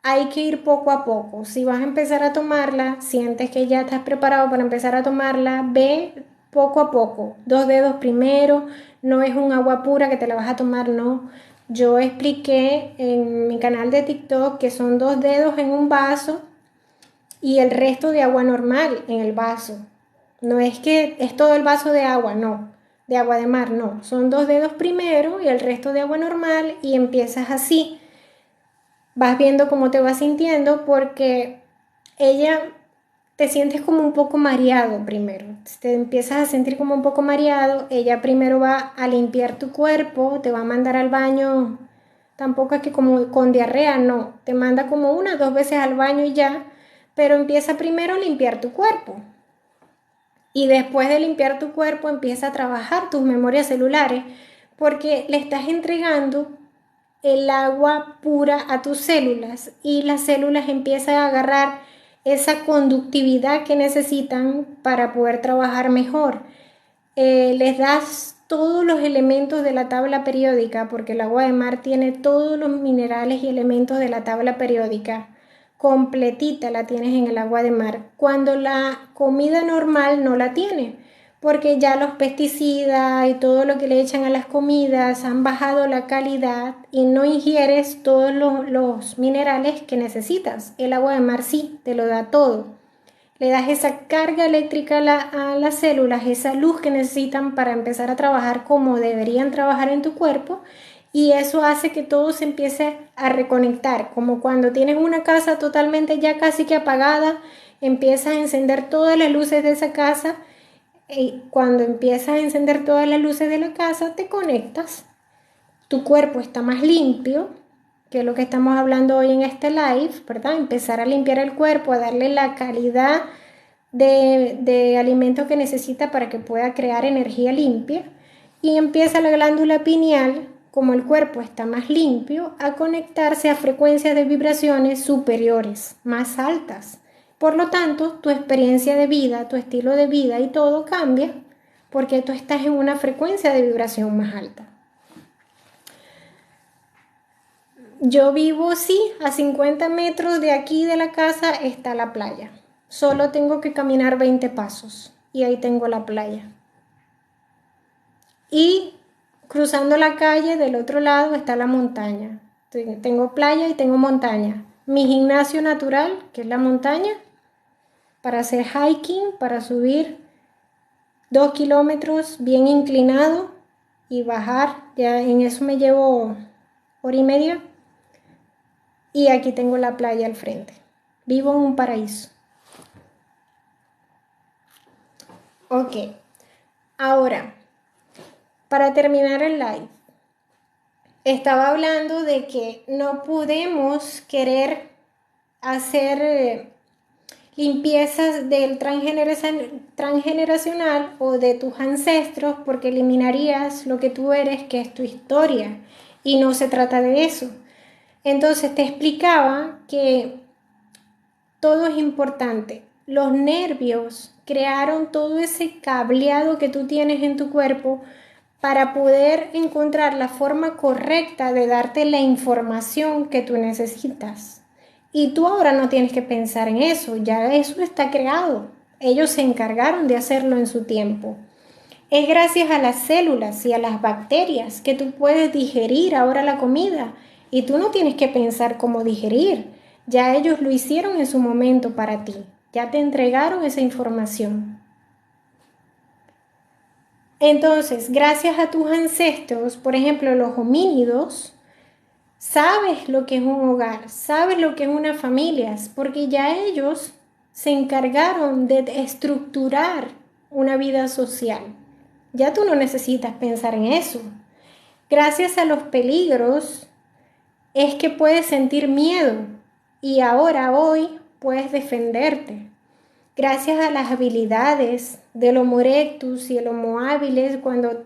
hay que ir poco a poco. Si vas a empezar a tomarla, sientes que ya estás preparado para empezar a tomarla, ve poco a poco. 2 dedos primero, no es un agua pura que te la vas a tomar, no. Yo expliqué en mi canal de TikTok que son 2 dedos en un vaso y el resto de agua normal en el vaso. No es que es todo el vaso de agua, no. De agua de mar, no. Son 2 dedos primero y el resto de agua normal y empiezas así. Vas viendo cómo te vas sintiendo porque ella te sientes como un poco mareado primero. Te empiezas a sentir como un poco mareado. Ella primero va a limpiar tu cuerpo, te va a mandar al baño. Tampoco es que como con diarrea, no. Te manda como 1 o 2 veces al baño y ya. Pero empieza primero a limpiar tu cuerpo. Y después de limpiar tu cuerpo empieza a trabajar tus memorias celulares porque le estás entregando el agua pura a tus células y las células empiezan a agarrar esa conductividad que necesitan para poder trabajar mejor. Les das todos los elementos de la tabla periódica porque el agua de mar tiene todos los minerales y elementos de la tabla periódica. Completita la tienes en el agua de mar, cuando la comida normal no la tiene, porque ya los pesticidas y todo lo que le echan a las comidas han bajado la calidad y no ingieres todos los minerales que necesitas. El agua de mar sí, te lo da todo. le das esa carga eléctrica a las células, esa luz que necesitan para empezar a trabajar como deberían trabajar en tu cuerpo, y eso hace que todo se empiece a reconectar, como cuando tienes una casa totalmente ya casi que apagada, empiezas a encender todas las luces de esa casa, y cuando empiezas a encender todas las luces de la casa, te conectas, tu cuerpo está más limpio, que es lo que estamos hablando hoy en este live, ¿verdad? Empezar a limpiar el cuerpo, a darle la calidad de alimento que necesita para que pueda crear energía limpia, y empieza la glándula pineal, como el cuerpo está más limpio, a conectarse a frecuencias de vibraciones superiores, más altas. Por lo tanto, tu experiencia de vida, tu estilo de vida y todo cambia porque tú estás en una frecuencia de vibración más alta. Yo vivo, sí, a 50 metros de aquí de la casa está la playa. Solo tengo que caminar 20 pasos y ahí tengo la playa. Y cruzando la calle del otro lado está la montaña. Tengo playa y tengo montaña. Mi gimnasio natural, que es la montaña, para hacer hiking, para subir 2 kilómetros bien inclinado y bajar. Ya en eso me llevo hora y media. Y aquí tengo la playa al frente. Vivo en un paraíso. Ok, ahora, para terminar el live, estaba hablando de que no podemos querer hacer limpiezas del transgeneracional o de tus ancestros, porque eliminarías lo que tú eres, que es tu historia, y no se trata de eso. Entonces te explicaba que todo es importante. Los nervios crearon todo ese cableado que tú tienes en tu cuerpo para poder encontrar la forma correcta de darte la información que tú necesitas. Y tú ahora no tienes que pensar en eso, ya eso está creado. Ellos se encargaron de hacerlo en su tiempo. Es gracias a las células y a las bacterias que tú puedes digerir ahora la comida, y tú no tienes que pensar cómo digerir. Ya ellos lo hicieron en su momento para ti. Ya te entregaron esa información. Entonces, gracias a tus ancestros, por ejemplo, los homínidos, sabes lo que es un hogar, sabes lo que es una familia, porque ya ellos se encargaron de estructurar una vida social. Ya tú no necesitas pensar en eso. Gracias a los peligros es que puedes sentir miedo, y ahora, hoy, puedes defenderte. Gracias a las habilidades del Homo erectus y el Homo habilis, cuando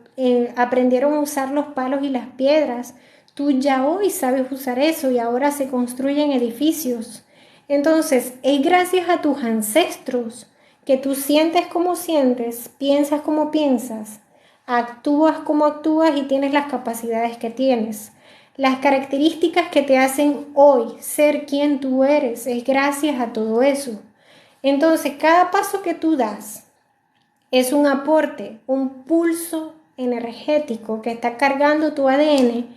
aprendieron a usar los palos y las piedras, tú ya hoy sabes usar eso y ahora se construyen edificios. Entonces, es gracias a tus ancestros que tú sientes como sientes, piensas como piensas, actúas como actúas y tienes las capacidades que tienes. Las características que te hacen hoy ser quien tú eres es gracias a todo eso. Entonces, cada paso que tú das es un aporte, un pulso energético que está cargando tu ADN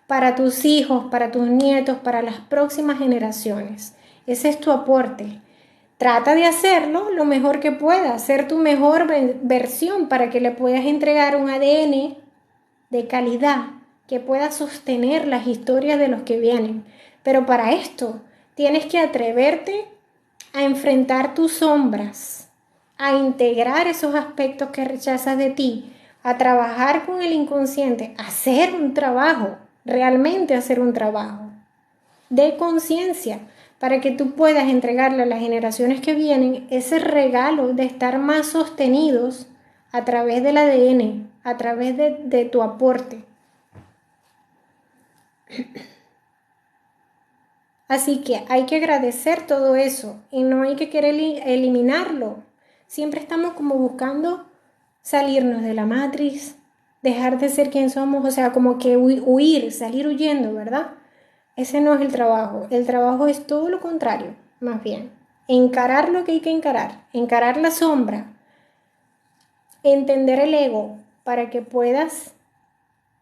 para tus hijos, para tus nietos, para las próximas generaciones. Ese es tu aporte. Trata de hacerlo lo mejor que puedas, ser tu mejor versión para que le puedas entregar un ADN de calidad que pueda sostener las historias de los que vienen. Pero para esto tienes que atreverte a enfrentar tus sombras, a integrar esos aspectos que rechazas de ti, a trabajar con el inconsciente, a hacer un trabajo, realmente hacer un trabajo de conciencia, para que tú puedas entregarle a las generaciones que vienen ese regalo de estar más sostenidos a través del ADN, a través de tu aporte. Así que hay que agradecer todo eso y no hay que querer eliminarlo. Siempre estamos como buscando salirnos de la matriz, dejar de ser quien somos, o sea, como que huir, salir huyendo, ¿verdad? Ese no es el trabajo. El trabajo es todo lo contrario, más bien. Encarar lo que hay que encarar la sombra, entender el ego para que puedas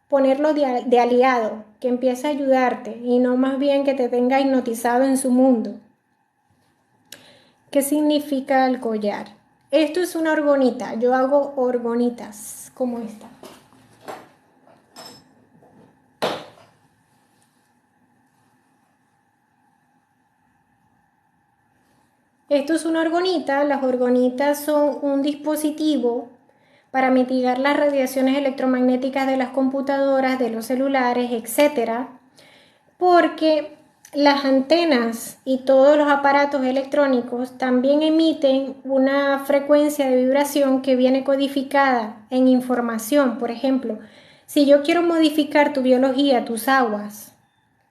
ponerlo de aliado, que empiece a ayudarte y no más bien que te tenga hipnotizado en su mundo. ¿Qué significa el collar? Esto es una orgonita. Yo hago orgonitas como esta. Esto es una orgonita. Las orgonitas son un dispositivo para mitigar las radiaciones electromagnéticas de las computadoras, de los celulares, etcétera, porque las antenas y todos los aparatos electrónicos también emiten una frecuencia de vibración que viene codificada en información. Por ejemplo, si yo quiero modificar tu biología, tus aguas,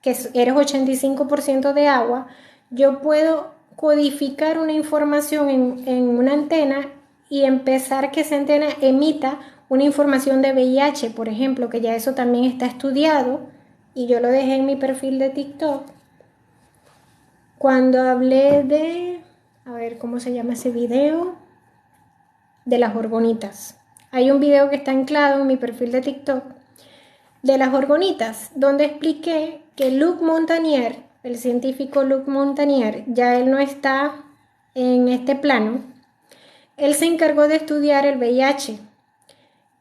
que eres 85% de agua, yo puedo codificar una información en una antena y empezar que esa antena emita una información de VIH, por ejemplo, que ya eso también está estudiado y yo lo dejé en mi perfil de TikTok. Cuando hablé de, a ver, ¿cómo se llama ese video? De las orgonitas. Hay un video que está anclado en mi perfil de TikTok de las orgonitas, donde expliqué que Luc Montagnier, el científico Luc Montagnier, ya él no está en este plano. Él se encargó de estudiar el VIH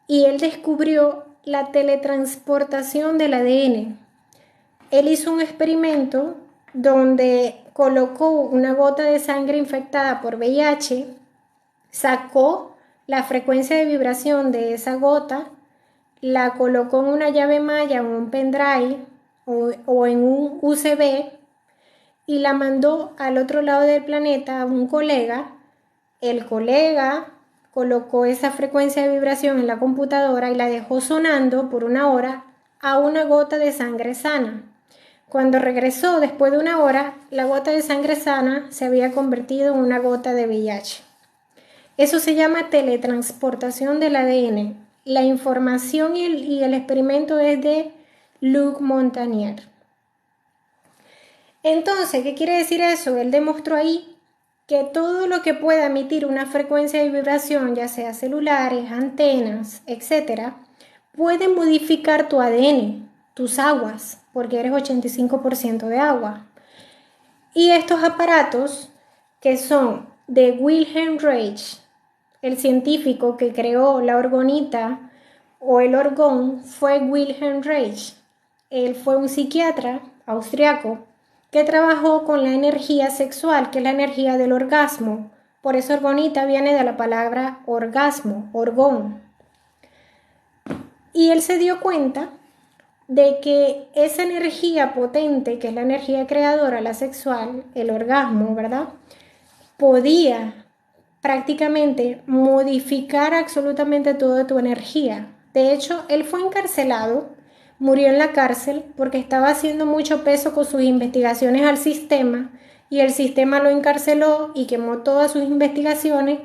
y él descubrió la teletransportación del ADN. Él hizo un experimento donde colocó una gota de sangre infectada por VIH, sacó la frecuencia de vibración de esa gota, la colocó en una llave malla o un pendrive o en un USB y la mandó al otro lado del planeta a un colega. El colega colocó esa frecuencia de vibración en la computadora y la dejó sonando por una hora a una gota de sangre sana. Cuando regresó después de una hora, la gota de sangre sana se había convertido en una gota de VIH. Eso se llama teletransportación del ADN. La información y el experimento es de Luc Montagnier. Entonces, ¿qué quiere decir eso? Él demostró ahí que todo lo que pueda emitir una frecuencia de vibración, ya sea celulares, antenas, etc., puede modificar tu ADN, tus aguas, porque eres 85% de agua. Y estos aparatos, que son de Wilhelm Reich, el científico que creó la orgonita o el orgón, fue Wilhelm Reich. Él fue un psiquiatra austriaco que trabajó con la energía sexual, que es la energía del orgasmo. Por eso orgonita viene de la palabra orgasmo, orgón. Y él se dio cuenta de que esa energía potente, que es la energía creadora, la sexual, el orgasmo, ¿verdad?, podía prácticamente modificar absolutamente toda tu energía. De hecho, él fue encarcelado, murió en la cárcel porque estaba haciendo mucho peso con sus investigaciones al sistema y el sistema lo encarceló y quemó todas sus investigaciones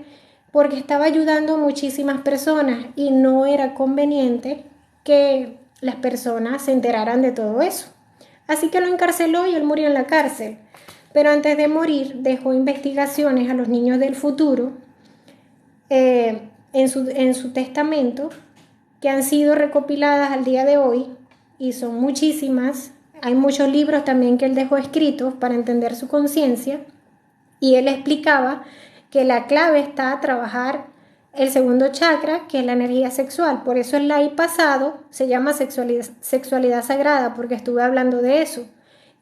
porque estaba ayudando a muchísimas personas y no era conveniente que las personas se enteraran de todo eso. Así que lo encarceló y él murió en la cárcel. Pero antes de morir dejó investigaciones a los niños del futuro en su testamento, que han sido recopiladas al día de hoy y son muchísimas. Hay muchos libros también que él dejó escritos para entender su conciencia y él explicaba que la clave está a trabajar el segundo chakra, que es la energía sexual. Por eso el live pasado se llama sexualidad sagrada, porque estuve hablando de eso.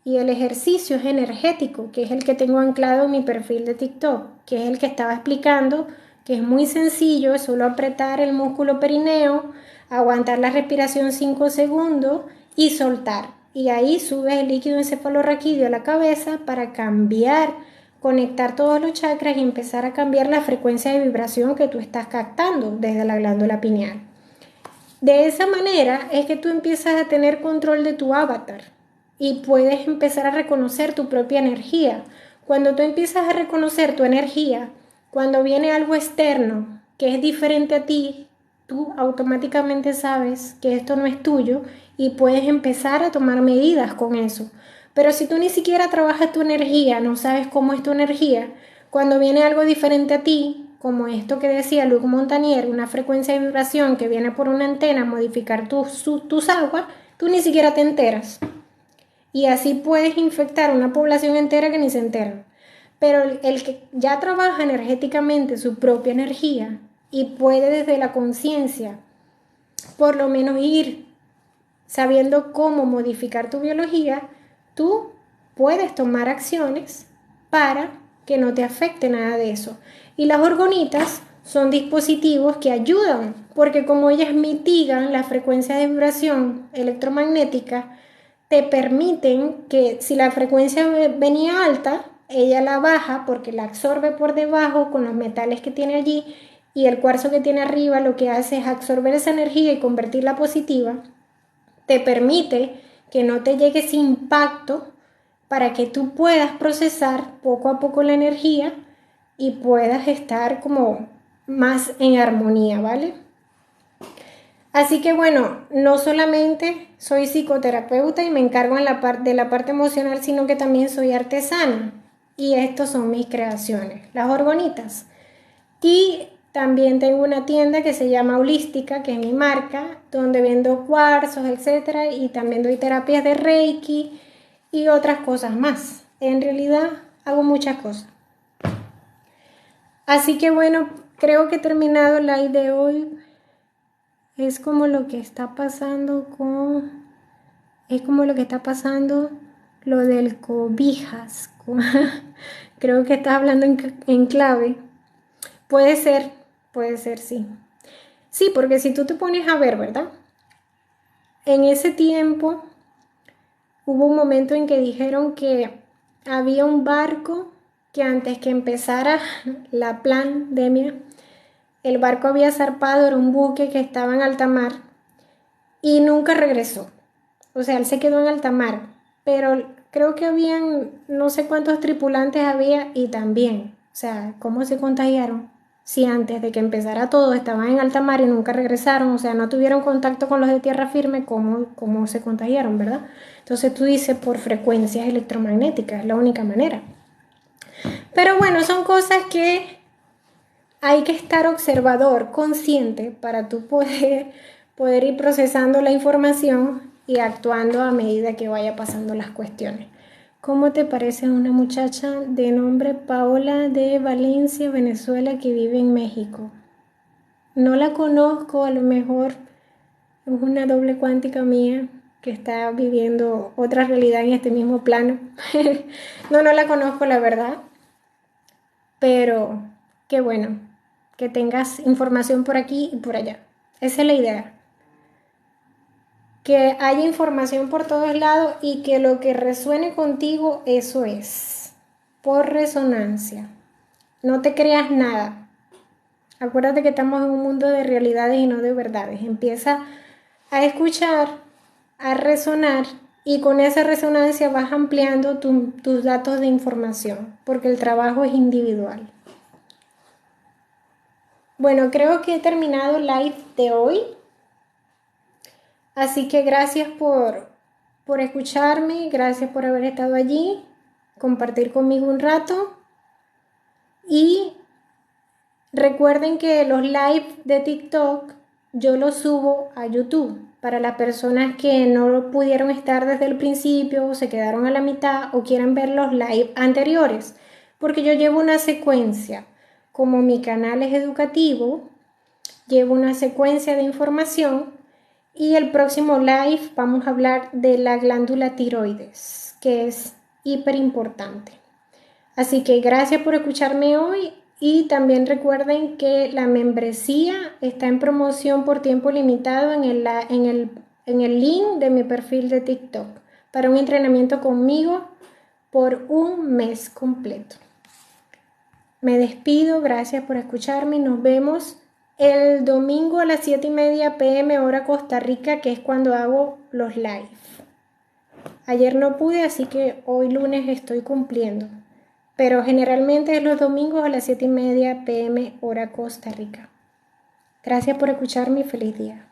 Y el ejercicio es energético, que es el que tengo anclado en mi perfil de TikTok, que es el que estaba explicando, que es muy sencillo, es solo apretar el músculo perineo, aguantar la respiración 5 segundos y soltar. Y ahí subes el líquido encefalorraquídeo a la cabeza para cambiar, conectar todos los chakras y empezar a cambiar la frecuencia de vibración que tú estás captando desde la glándula pineal. De esa manera es que tú empiezas a tener control de tu avatar y puedes empezar a reconocer tu propia energía. Cuando tú empiezas a reconocer tu energía, cuando viene algo externo que es diferente a ti, tú automáticamente sabes que esto no es tuyo y puedes empezar a tomar medidas con eso. Pero si tú ni siquiera trabajas tu energía, no sabes cómo es tu energía, cuando viene algo diferente a ti, como esto que decía Luc Montagnier, una frecuencia de vibración que viene por una antena a modificar tus aguas, tú ni siquiera te enteras. Y así puedes infectar una población entera que ni se entera. Pero el que ya trabaja energéticamente su propia energía y puede desde la conciencia por lo menos ir sabiendo cómo modificar tu biología, tú puedes tomar acciones para que no te afecte nada de eso. Y las orgonitas son dispositivos que ayudan, porque como ellas mitigan la frecuencia de vibración electromagnética, te permiten que si la frecuencia venía alta, ella la baja porque la absorbe por debajo con los metales que tiene allí, y el cuarzo que tiene arriba lo que hace es absorber esa energía y convertirla positiva. Te permite que no te llegue ese impacto para que tú puedas procesar poco a poco la energía y puedas estar como más en armonía, ¿vale? Así que bueno, no solamente soy psicoterapeuta y me encargo de la parte emocional, sino que también soy artesana. Y estos son mis creaciones, las orgonitas. Y también tengo una tienda que se llama Holística, que es mi marca, donde vendo cuarzos, etcétera, y también doy terapias de Reiki y otras cosas más. En realidad hago muchas cosas. Así que bueno, creo que he terminado el live de hoy. Es como lo que está pasando lo del cobijas. Creo que estás hablando en clave. Puede ser, sí. Sí, porque si tú te pones a ver, ¿verdad? En ese tiempo hubo un momento en que dijeron que había un barco que antes que empezara la pandemia, el barco había zarpado, era un buque que estaba en alta mar y nunca regresó. O sea, él se quedó en alta mar, pero creo que habían no sé cuántos tripulantes había y también, o sea, ¿cómo se contagiaron? Si antes de que empezara todo estaban en alta mar y nunca regresaron, o sea, no tuvieron contacto con los de tierra firme, ¿cómo se contagiaron, verdad? Entonces tú dices por frecuencias electromagnéticas, es la única manera. Pero bueno, son cosas que hay que estar observador, consciente, para tú poder ir procesando la información y actuando a medida que vaya pasando las cuestiones. ¿Cómo te parece una muchacha de nombre Paola de Valencia, Venezuela, que vive en México? No la conozco, a lo mejor es una doble cuántica mía que está viviendo otra realidad en este mismo plano. No la conozco, la verdad, pero qué bueno que tengas información por aquí y por allá. Esa es la idea. Que haya información por todos lados y que lo que resuene contigo, eso es. Por resonancia. No te creas nada. Acuérdate que estamos en un mundo de realidades y no de verdades. Empieza a escuchar, a resonar y con esa resonancia vas ampliando tus datos de información porque el trabajo es individual. Bueno, creo que he terminado el live de hoy. Así que gracias por escucharme, gracias por haber estado allí, compartir conmigo un rato. Y recuerden que los live de TikTok yo los subo a YouTube para las personas que no pudieron estar desde el principio, o se quedaron a la mitad o quieren ver los live anteriores. Porque yo llevo una secuencia. Como mi canal es educativo, llevo una secuencia de información. Y el próximo live vamos a hablar de la glándula tiroides, que es hiper importante. Así que gracias por escucharme hoy y también recuerden que la membresía está en promoción por tiempo limitado en el link de mi perfil de TikTok para un entrenamiento conmigo por un mes completo. Me despido, gracias por escucharme y nos vemos el domingo a las 7:30 p.m. hora Costa Rica, que es cuando hago los live. Ayer no pude, así que hoy lunes estoy cumpliendo. Pero generalmente es los domingos a las 7:30 p.m. hora Costa Rica. Gracias por escucharme y feliz día.